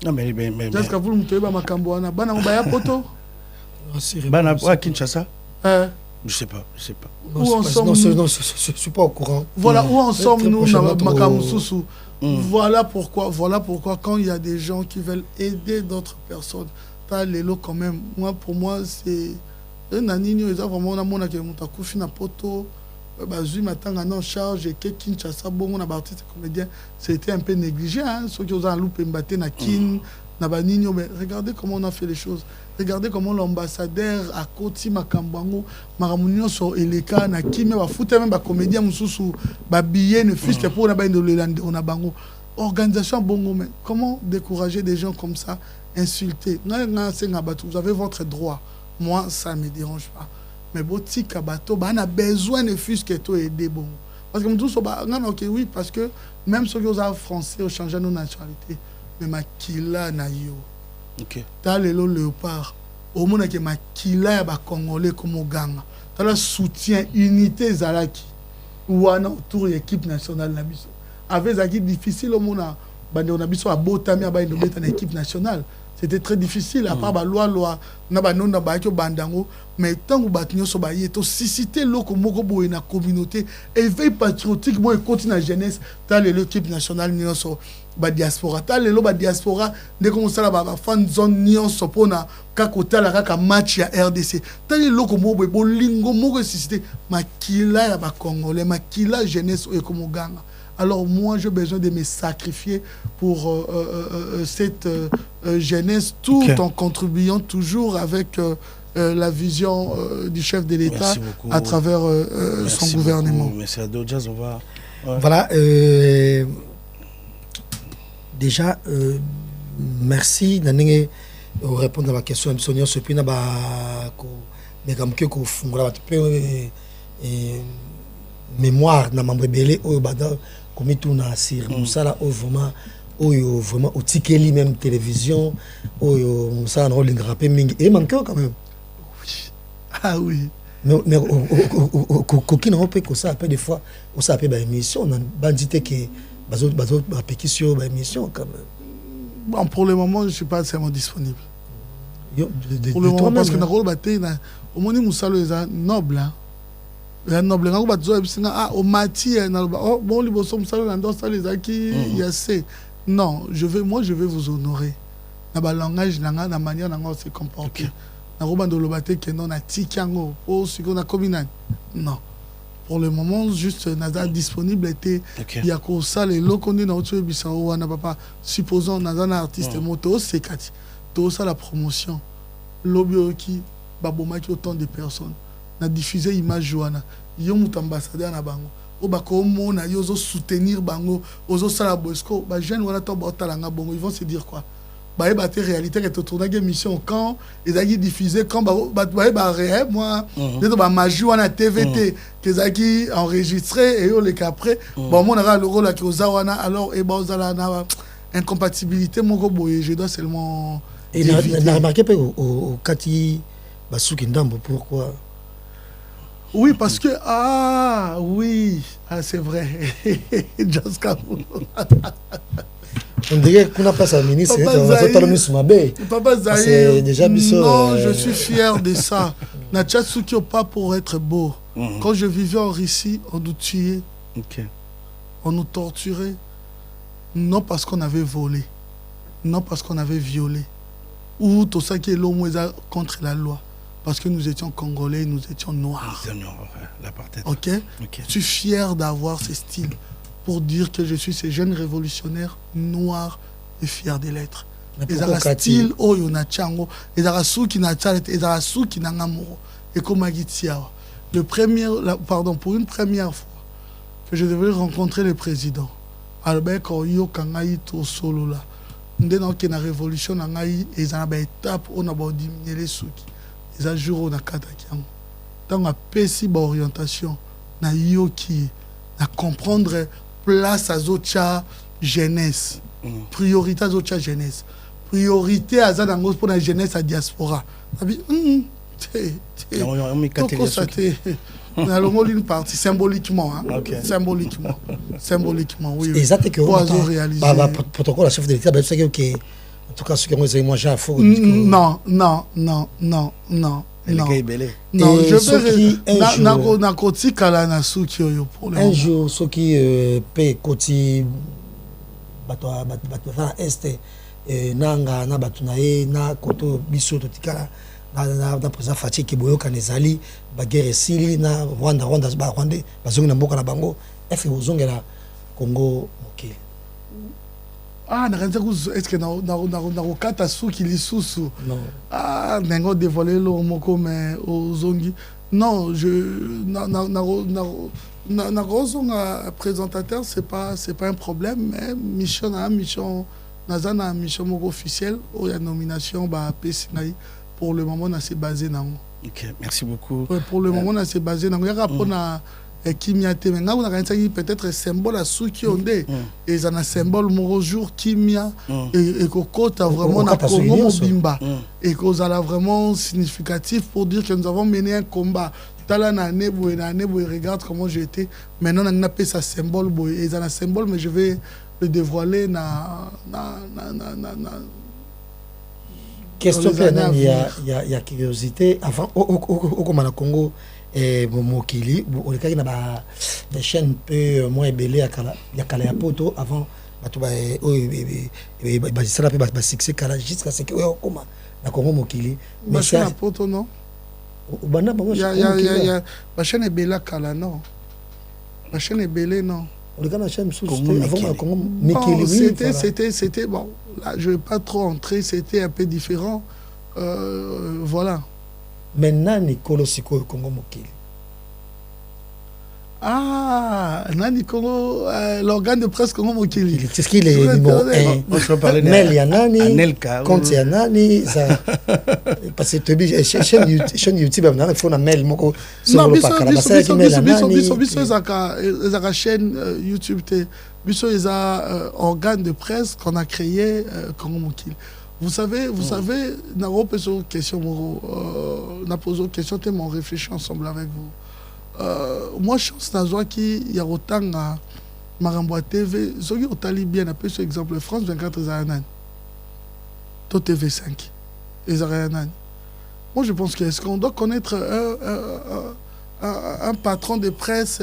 Non mais est-ce que vous m'toyez ba makambo wana bana mbaya poto bana wa Kinshasa je sais pas non, où en sommes non, je suis pas au courant. Voilà où en sommes-nous Makamususu. Voilà pourquoi quand il y a des gens qui veulent aider d'autres personnes, t'as les lots quand même. Moi pour moi c'est nanino eza vraiment na mona ke mutakufi na poto bazui matanga en charge et que Kinshasa bon on a artiste comédien, c'était un peu négligé hein, ceux qui ont loupé mbaté na kin na baninyo mais regardez comment on a fait les choses. Regardez comment l'ambassadeur a Koti Makambango, Maramunio sur Eleka, na Kimi, va foutre même ba comédien Moussou, ba billet ne fût que pour na ba de on a bango. Organisation bongo mais comment décourager des gens comme ça, insulter. Vous avez votre droit. Moi ça ne me dérange pas. Mais boti kabato, on a besoin de fût que toi aider bon. Parce que tout ça OK oui parce que même ceux qui sont français ont changé nos nationalités. Mais makila na yo. OK. T'as le léopard. Au monde que makila ya ba congolais comme ganga. T'as le soutien unité zalaki. Ou ana autour de l'équipe nationale na biso. Avec zaki difficile au monde on a besoin de botami à une équipe nationale. C'était très difficile, à part la loi, mais tant que nous avons suscité la communauté, éveil patriotique, moi, continue la jeunesse, dans l'équipe nationale, la diaspora. Dans la diaspora, nous avons fait une zone pour un match à RDC. Dans les locaux, nous avons suscité la Congolais, la jeunesse et comme Ghana. Alors moi, j'ai besoin de me sacrifier pour cette jeunesse, tout en contribuant toujours avec la vision du chef de l'État à travers son gouvernement. Merci à Dodjas, on va... Ouais. Voilà. Déjà, merci de répondre à la question de Sonia Sopina. Mémoire na membre belé au bada comme tout na sir ça là vraiment au tikeli même télévision au ça na rolling rappé mingi et manque quand même ah oui mais coquine on peut que ça après des fois on ça appelle émission on a bandité que bazo pétition émission quand même. Bon, pour le moment je suis pas seulement disponible pour le moment parce que na rôle baté na au moins musalo est noble hein. Noble au mati bon les bossons ça les acquis non je vais vous honorer na ba langage na na manière na se comporter na roba de lobaté que non na tikango au siko na communal non pour le moment juste naza disponible était il y a ko ça les lokondi na otu bisa wana papa supposons naza na artiste moto c'est kati to ça la promotion lobby qui babomaki autant de personnes na diffuser image joana yo mutu ambassadeur na bango o bako mona yo zo soutenir bango ozo sala bosco ba jeune wana to ba talanga bongo ils vont se dire quoi ba ba te réalité que to tourner émission quand ils a diffusé quand ba réel moi de ba magie wana TVT que zaki enregistré et yo le après bon mon ara le rôle la wana alors et ba ozala na incompatibilité moko boye je dois seulement et na remarqué au kati basuki ndambo pourquoi. Oui, parce que... Ah, oui. Ah, c'est vrai. On dirait qu'on n'a pas sa ministre. Papa Zahir, déjà non, je suis fier de ça. Natchatsuki pas pour être beau. Quand je vivais en Russie, on nous tuait. On nous torturait. Non parce qu'on avait volé. Non parce qu'on avait violé. Ou tout ça qui est l'homme contre la loi. Parce que nous étions Congolais, nous étions noirs. Ok. Je suis fier d'avoir ce style pour dire que je suis ce jeune révolutionnaire noir et fier de l'être. Et un style oyo na chango, et un souki na chalet, et un souki na ngamoro. Et comme le premier, pardon, pour une première fois que je devais rencontrer le président, Albert Koyo Kangaï to solo là. Nous avons une révolution na ngai et ça une étape on a diminué les souki. Les jours na kata kiango tant a pesi ba orientation na yoki na comprendre place à zocha jeunesse priorité à zocha jeunesse priorité à zanango pour la jeunesse à diaspora abi na longo une partie symboliquement hein? symboliquement oui exact que on réaliser protocole la chef de l'État c'est que en tout cas, ce que moi j'ai à faire. Non. Non, je vais un jour, ceux qui paient côté est nanga na batunae na koto biso totikala na président Fachi Kiboyo kanezali ba guerre sili na Rwanda ba Rwandais bazongi na mboka na bango efe bozongela Congo mokili. Ah, est-ce que na kata suki lisusu? Non. Ah, n'engo dévoiler le moko mais ozongi. Non, na présentateur c'est pas un problème mais mission nazana mission moko officielle ou la nomination ba pesingai pour le moment na c'est basé nango. OK, merci beaucoup. Ouais, pour le moment na c'est basé nango ya rapona kimia te menga on a peut-être symbole à suki onde et ça na symbole mon jour kimia et kokota vraiment na Congo mobimba et cause là vraiment significatif pour dire que nous avons mené un combat tala na nebo regarde comment j'ai été maintenant on a appelé ça symbole boy et ça na symbole mais je vais le dévoiler question il y a curiosité avant au Congo et mokili on est na ba chaîne peu moins belé ya kala ya poto avant batu ba ça ba succès kala jusqu'à ce que comment na Congo mokili mais chaîne ya poto non bana bango ya ba chaîne est belé kala non ba chaîne est belé non on est la chaîne sous avant Congo mokili c'était bon là je vais pas trop entrer c'était un peu différent voilà. Maintenant, Nicolo Siko Congo Mokili. Ah, Nani Congo, l'organe de presse Congo Mokili. C'est ce qu'il est numéro 1. Moi, je veux parler Mel Yanani, Anelka. Compte Yanani, ça. Parce que chaîne YouTube, il faut un mail. Non, biso ezaka chaîne YouTube. Biso eza organe de presse qu'on a créé Congo Mokili. Vous savez, n'a pas posé une question, n'a posé une question, mais on réfléchit ensemble avec vous. Moi, je pense qu'il y a autant de Maramboa TV, ce qui est bien, un peu sur exemple, France 24 Zaranan, To TV5, et Zaranan. Moi, je pense qu'est-ce qu'on doit connaître un patron de presse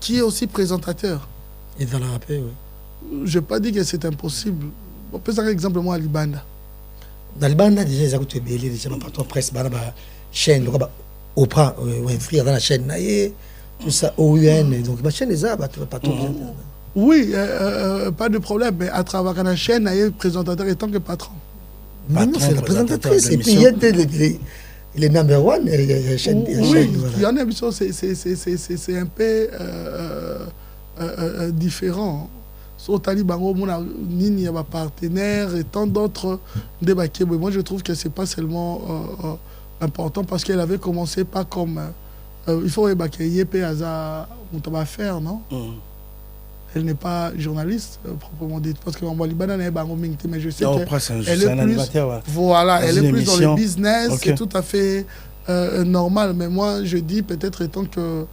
qui est aussi présentateur. Et dans la paix, oui. Je n'ai pas dit que c'est impossible. On peut dire exemple, moi, à Libanda. Dans le banda déjà ils ont belé déjà ma patron presse bana ba chaîne le ba Oprah frère dans la chaîne naie tout ça OUN donc ma chaîne les a patron oui pas de problème mais à travers la chaîne naie présentateur et tant que patron c'est la présentatrice et puis il y a les number one chaîne oui il y en a c'est un peu différent. Au Talibango, il y a partenaires et tant d'autres débats. Moi, je trouve que ce n'est pas seulement important parce qu'elle avait commencé pas comme. Il faut évacuer Yepé Aza faire, non? Elle n'est pas journaliste, proprement dit. Parce qu'on va Liban, mais je sais qu'elle est plus. Voilà, elle est plus dans le business, c'est tout à fait normal. Mais moi, je dis peut-être étant que.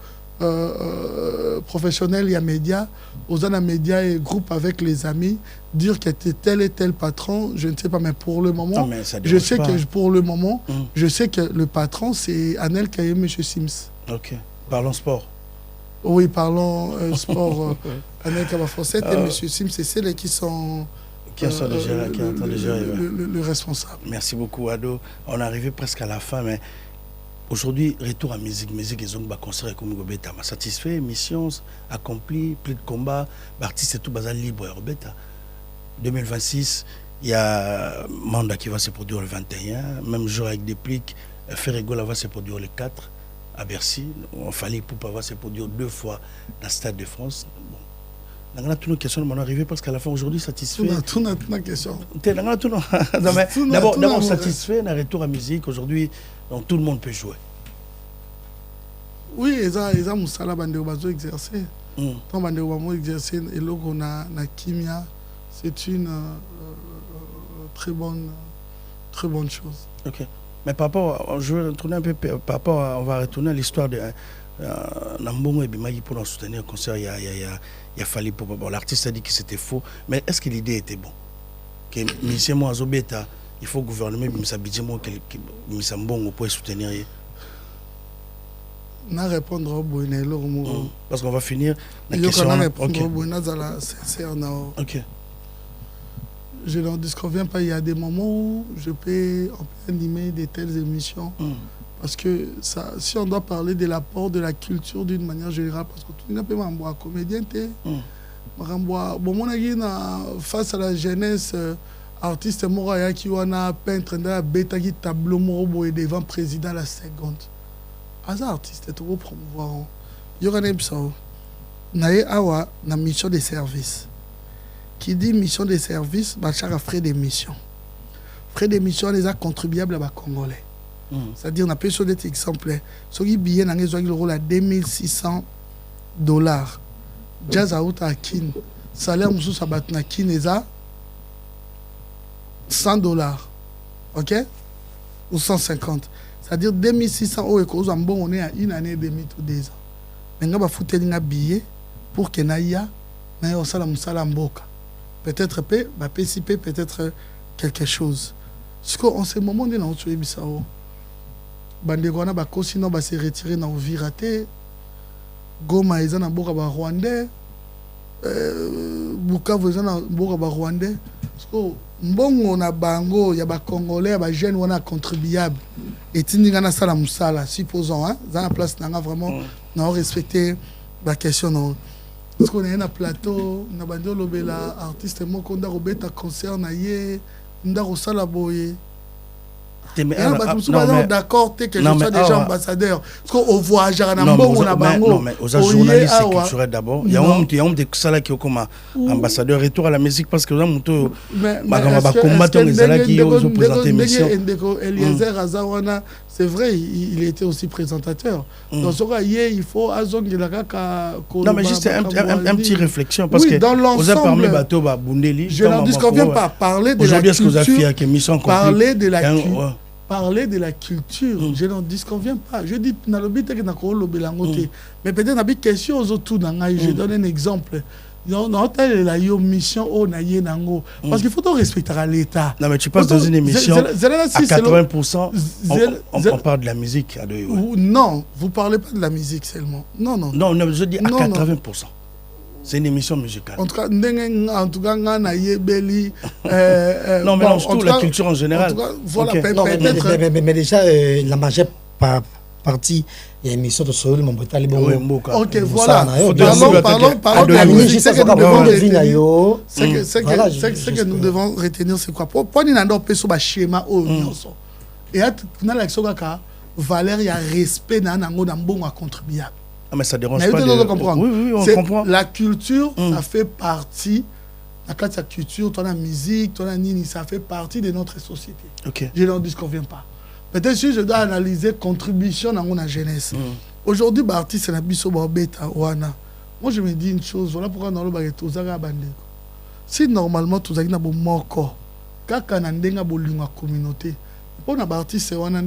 Professionnel, il y a médias, aux médias et groupe avec les amis, dire que tu es tel et tel patron, je ne sais pas, mais pour le moment, je sais que pour le moment, je sais que le patron c'est Anel Kaye, M. Sims. Ok. Parlons sport. Oui, parlons sport. Anel Kabafosset et M. Sims, c'est celles qui sont. Qui sont déjà le responsable. Merci beaucoup, Ado. On est arrivé presque à la fin, mais. Aujourd'hui, retour à musique et donc concert comme Gobeta m'a satisfait, mission accomplie, plus de combats, artiste et tout bazar libre Robeta. 2026, il y a Manda qui va se produire le 21, même jour avec Déplique, Ferregola va se produire le 4 à Bercy, Fali Poupa va se produire 2 fois dans le Stade de France. Bon. On a toutes nos questions, on est arrivé parce qu'à la fin aujourd'hui satisfait. Tout notre question. D'abord satisfait, on a retour à musique aujourd'hui. Donc tout le monde peut jouer. Oui, ils ont Moussala Bandeo Bazo exercer. Tant Bandeo Bazo exercer et là on a Kimia, c'est une très bonne chose. Ok. Mais par rapport, je vais retourner un peu par rapport, on va retourner à l'histoire de Nambongo et Bimagi pour en soutenir le concert. Il y a fallu pour bon, l'artiste a dit que c'était faux, mais est-ce que l'idée était bonne? Que Monsieur Moazobeta, il faut gouverner Bimisa Bidjemo que Bimisa Mbongo pour soutenir. Na répondre au Boinelo. Parce qu'on va finir la question. Je répondre au Boinelo c'est ok. Je n'en disconviens pas. Il y a des moments où je peux animer de telles émissions. Parce que ça, si on doit parler de l'apport de la culture d'une manière générale, parce que tout le monde peut m'envoyer comédien, face à la jeunesse, artiste Moraya qui wana peintre dans la bêta qui tableau morobo et devant président la seconde. As artiste est trop promouvoir. Il y aura un psau. Nae awa na mission de service. Qui dit mission de service, bachara frais d'émission. Frais d'émission les a contribuables à Congolais. C'est-à-dire, on a pu sur des exemples. Ce qui est bien, on a le rôle à $2,600. Jazz out à Kin. Salaire, on a battu à Kin, et ça $100. Ok? Ou 150. C'est-à-dire, 2,600 euros et cause en bon, on est à une année et demie ou 2 ans. Mais on va foutre un billet pour que Naya, Naya, on s'ala mboka. peut-être peut-être quelque chose. Parce qu'en ce moment, on est dans le Bissau. Bandegwana bakosino ba se retirer na Ovirate. Goma eza na boka ba Rwandais. Bukavu eza na boka ba Rwandais. Parce que mbongo na bango ya ba Congolais ba jeunes wana contribuable. Et tindinga na sala musala supposons hein, dans la place nanga vraiment na respecter la question non. Parce qu'on est na plateau na bando lobela artiste moko nda robeta concert na ye nda sala boye. D'accord, que je sois déjà ambassadeur. Parce qu'on voyage à Nambo, non, mais aux journalistes et culturels d'abord. Il y a un des salles qui ont comme ambassadeur retour à la musique parce que là, on c'est vrai, il était aussi présentateur. Donc, il faut non, mais juste un petit réflexion parce que vous avez parlé bateau Bundeli. Je n'en disconviens pas. Parler de la culture. Parler de la culture, je n'en disconviens pas. Je dis, mais peut-être une question aux autres. Je donne un exemple. La mission parce qu'il faut respecter l'État. Non, mais tu passes dans une émission à 80%, on parle de la musique. Non, vous ne parlez pas de la musique seulement. Non, je dis à 80%. C'est une émission musicale. En tout cas, non, mais non, surtout la culture en général. En tout cas, voilà, mais déjà, la majeure partie, il y a une émission de Soul, mon botal, ok, voilà. Parlons de la musique. Ce que nous devons retenir, c'est quoi? Pour nous, on peut faire un schéma. Et dans l'action, valeur, il y a respect dans le bon à contribuer. Ah, mais ça dérange pas. Oui, on comprend. La culture, ça fait partie. La culture, la musique, la nini, ça fait partie de notre société. Okay. Je n'en disconviens pas. Peut-être si je dois analyser contribution dans mon jeunesse. Aujourd'hui, l'artiste, c'est la biso beta wana. Moi, je me dis une chose. Voilà pourquoi dans le baguette, tous les bandeko. Si normalement, tous les bandeko moko, quand on a une communauté, pour un artiste, on a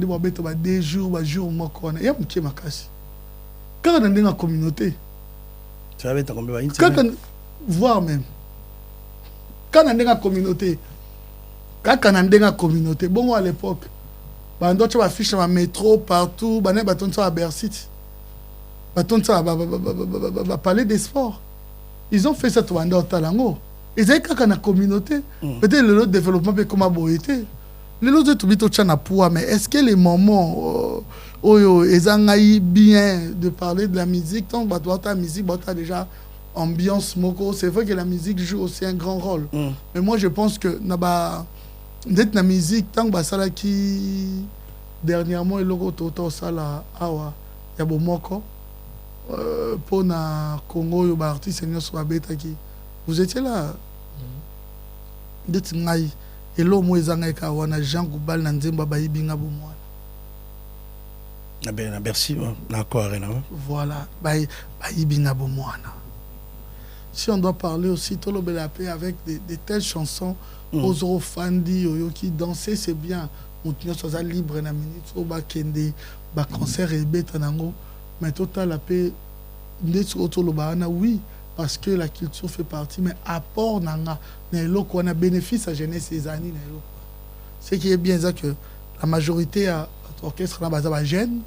des jours moko. Il y a un petit makasi. Quand on a une communauté, voire même, quand on a une communauté, bon à l'époque, on a affiché dans le métro, partout, on a à Bercy, on a parlé des sports. Ils ont fait ça tout en Talango. Ils avaient quand on a une communauté, peut-être le développement peut comme aboyé. Les autres tout mais est-ce que les moments ils ont bien de parler de la musique tant la musique déjà ambiance moko, c'est vrai que la musique joue aussi un grand rôle. Mais moi je pense que d'être la musique tant que ça qui dernièrement il logo toto sala awa ya bomoko pour na Congo yo ba artiste senior soit beta qui vous étiez là d'être ngai et l'eau moi ezanga ka wana Jean Goubal na nzemba ba yibinga bo moi. Merci d'accord. Voilà ba yibinga bo moi. Si on doit parler aussi tout le belapé avec des telles chansons aux fandi qui danser c'est bien moutinyo soza libre na minute au ba kende ba concert et beta nango mais total la paix ndetsu otolo ba na oui parce que la culture fait partie, mais apport nanga, on a bénéfice à jeunesse et années. Ce qui est bien, c'est que la majorité à l'orchestre n'a pas de jeunes,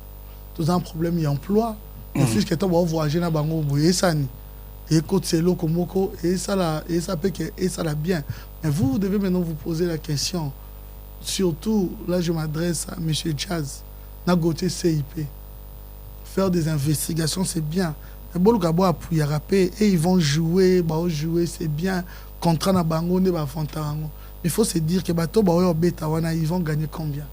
tous un problème d'emploi. Le fils qui est en voyage na bango boye sani, et côté c'est lo komoko et ça peut que et ça la bien. Mais vous devez maintenant vous poser la question. Surtout là, je m'adresse à Monsieur Jazz, na côté CIP. Faire des investigations, c'est bien. Et ils vont jouer, c'est bien. Contrat na bango ne ba fantarango. Il faut se dire que bato ba yo beta wana ils vont gagner combien?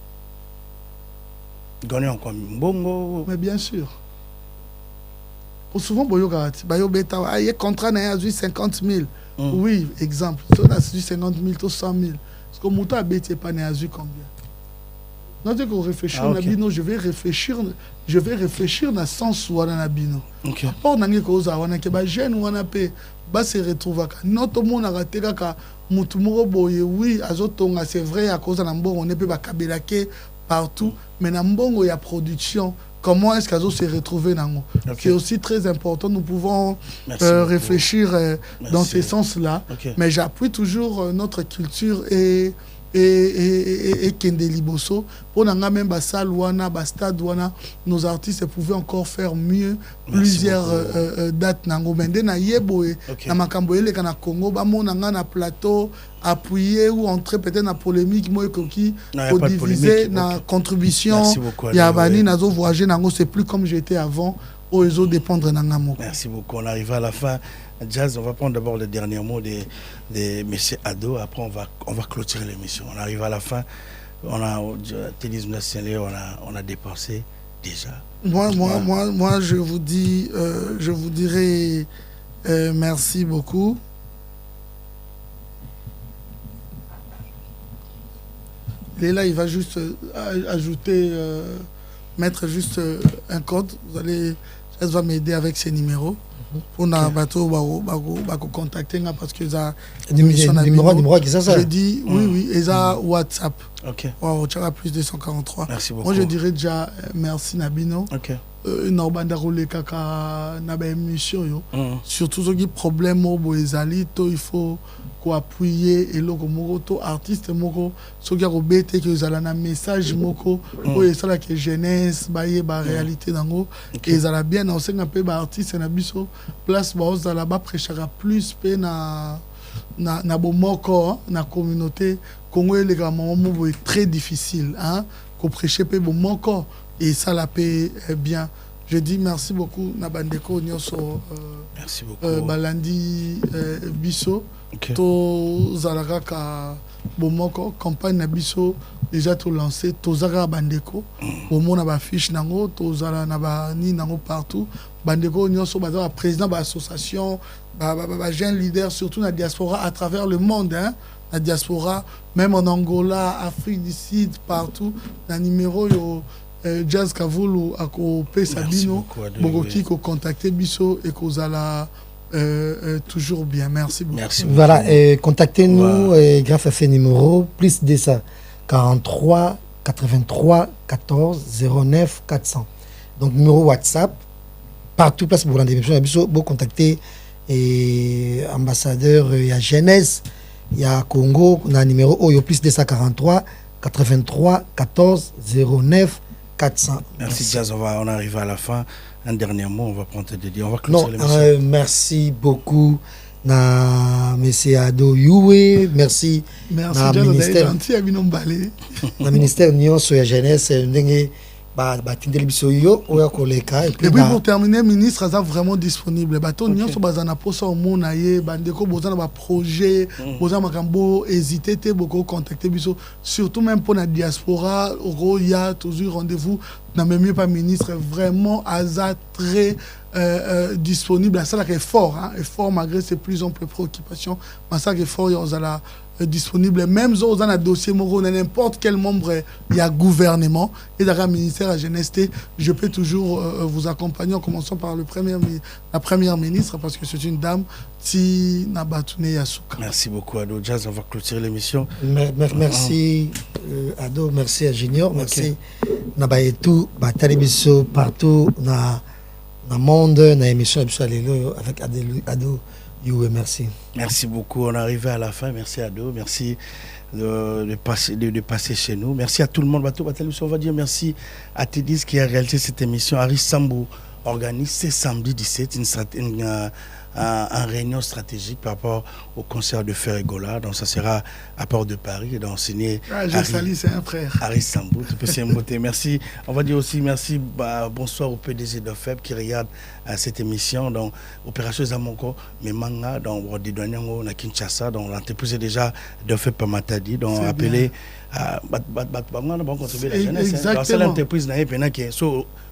Gagner encore bongo. Mais bien sûr. Pour souvent boyo garati, ba yo beta ay contrat na ya 50 000. Oui, exemple. Tu as 50 000, tu 100 000. Parce que muta beta pas na ya combien? Non, dès qu'on réfléchit à Nabino, je vais réfléchir dans le sens où on a Nabino. Pour n'anger cause à on a que bah jeune ou on a pe bah se retrouve à notre monde a raté qu'à mutumoro boye oui azotonga c'est vrai à cause d'un bon on ne peut pas kabelake partout mais n'ambongo il y a production comment est-ce qu'Azo s'est retrouvé dans nous. C'est aussi très important. Nous pouvons réfléchir dans ces sens-là. Mais j'appuie toujours notre culture et Kende Liboso. Pour même Bassal Wana, Bastad Wana, nos artistes pouvaient encore faire mieux. Plusieurs dates nango. Mende na yeboe, na makamboele kana Congo, bamo nanga na plateau, appuyer ou entrer peut-être na polémique, moi qui pour diviser na contribution. Yabani nazo voyager nango, c'est plus comme j'étais avant. Oezo dépendre nangamo. Merci beaucoup. On arrive à la fin. Jazz, on va prendre d'abord le dernier mot de M. Ado. Après, on va clôturer l'émission. On arrive à la fin. On a dépensé déjà. Moi, je vous dirais merci beaucoup. Léla, il va juste ajouter, mettre juste un code. Elle va m'aider avec ses numéros. Pour na bateau contacter parce que ça numéro qui ça je dis oui et ça WhatsApp. Wow, tu as plus de 143. Merci beaucoup. Moi je dirais déjà merci Nabino. Na banda roule kaka na ba émission yo. Surtout ceux qui problème au boezali to il faut appuyer et logo moko artiste moko ceux qui a robété que zala na message moko o ça la que jeunesse ba réalité dango et zala bien on sait un peu ba artiste na biso place ba zala ba prêchera plus pe na bomoko na communauté Congo les gars moment est très difficile hein ko prêcher pe bomoko et ça la paix bien. Je dis merci beaucoup na bandeko nyoso merci beaucoup balandi biso to zalaka ka bomoko campagne na biso déjà tout lancé to zaka bandeko au monde ba fiche nango to zala na ba ni nango partout bandeko nyoso baza président ba association ba jeune leader surtout na diaspora à travers le monde hein la diaspora même en Angola Afrique du Sud partout na numéro yo Jazz Kavulu ako Pesabino Bogoki ko contacter biso et ko zala toujours bien. Merci beaucoup. Merci beaucoup. Voilà, contactez-nous grâce à ces numéros, plus de ça, 43 83 14 09 400. Donc, numéro WhatsApp, partout, place pour l'émission, vous contactez ambassadeur, il y a Jeunesse, il y a Congo, on a un numéro, il y a plus de ça, 43 83 14 09 400. Merci Jazz, on arrive à la fin. Un dernier mot, on va prendre des on va clôturer l'émission. Merci beaucoup na monsieur Ado Youé, merci na ministère na ministère nyonso ya jeunesse ndenge batindeli biso yo oya koleka et puis pour terminer ministre aza vraiment disponible bato nyonso bazana posa omona ye bandeko bozana ba projet bozana makambo hésiter te boko contacter biso surtout même pour la diaspora il y a toujours rendez-vous na même pas ministre vraiment aza très disponible à ça là est fort hein, est fort malgré ses plus amples préoccupations mais ça est fort on a disponible même dans un dossier moro n'importe quel membre il y a gouvernement et dans le ministère de la jeunesse je peux toujours vous accompagner en commençant par la première ministre parce que c'est une dame si Nabatune Yasuka. Merci beaucoup Ado Jazz, on va clôturer l'émission. Merci Ado, merci à Junior, merci Nabayetou Batalibiso partout na monde na émission avec Ado. Merci. Merci beaucoup. On est arrivé à la fin. Merci Ado. Merci de passer chez nous. Merci à tout le monde. On va dire merci à Tédis qui a réalisé cette émission. Aris Sambou organise ce samedi 17 une réunion stratégique par rapport au concert de Ferregola. Donc ça sera à Port de Paris. Donc signé c'est un frère. Aris Sambou. Merci. On va dire aussi merci. Bonsoir au PDG d'OFEB qui regarde cette émission. Donc opération Zamonko, mais manga donc des douaniers na Kinshasa. Donc l'entreprise est déjà d'OFEB par Matadi. Donc appelé à contribuer la jeunesse. Exactement. C'est l'entreprise na qui est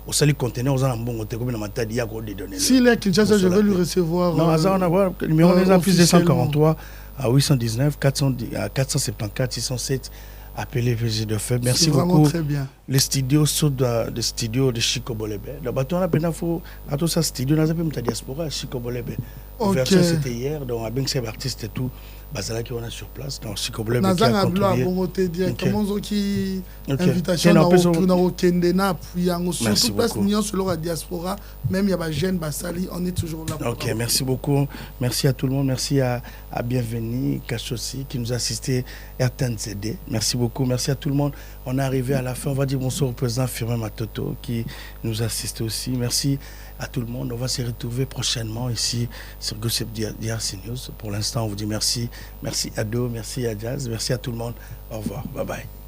au salut conteneur aux en bon côté comme la Matadi a des données. Si les Kinshasa je vais lui recevoir. Non, on a voir le numéro des plus de 143 à 819 474 607. Appelé PG de Feb. Merci beaucoup. Très bien. Les studios sont de studio de Chico Bolebe. Le bateau a peine faux. À tout ça studio n'a pas diaspora Chico Bolebe. L'ouverture c'était hier. Donc avec ces artistes et tout. Bazala qui on a sur place. Donc, c'est comme le Nazanga Blo a bon côté directement qui invitation au Kendena puis en surtout place Nyon sur la diaspora même il y a des jeunes Basali on est toujours là. Ok, merci beaucoup. Merci à tout le monde. Merci à Bienvenue Kachossi qui nous a assisté, RTNCD. Merci beaucoup. Merci à tout le monde. On est arrivé à la fin. On va dire bonsoir au président Firmin Matoto qui nous a assisté aussi. Merci à tout le monde. On va se retrouver prochainement ici sur Gossip DRC News. Pour l'instant, on vous dit merci. Merci Ado, merci à Jazz, merci à tout le monde. Au revoir. Bye bye.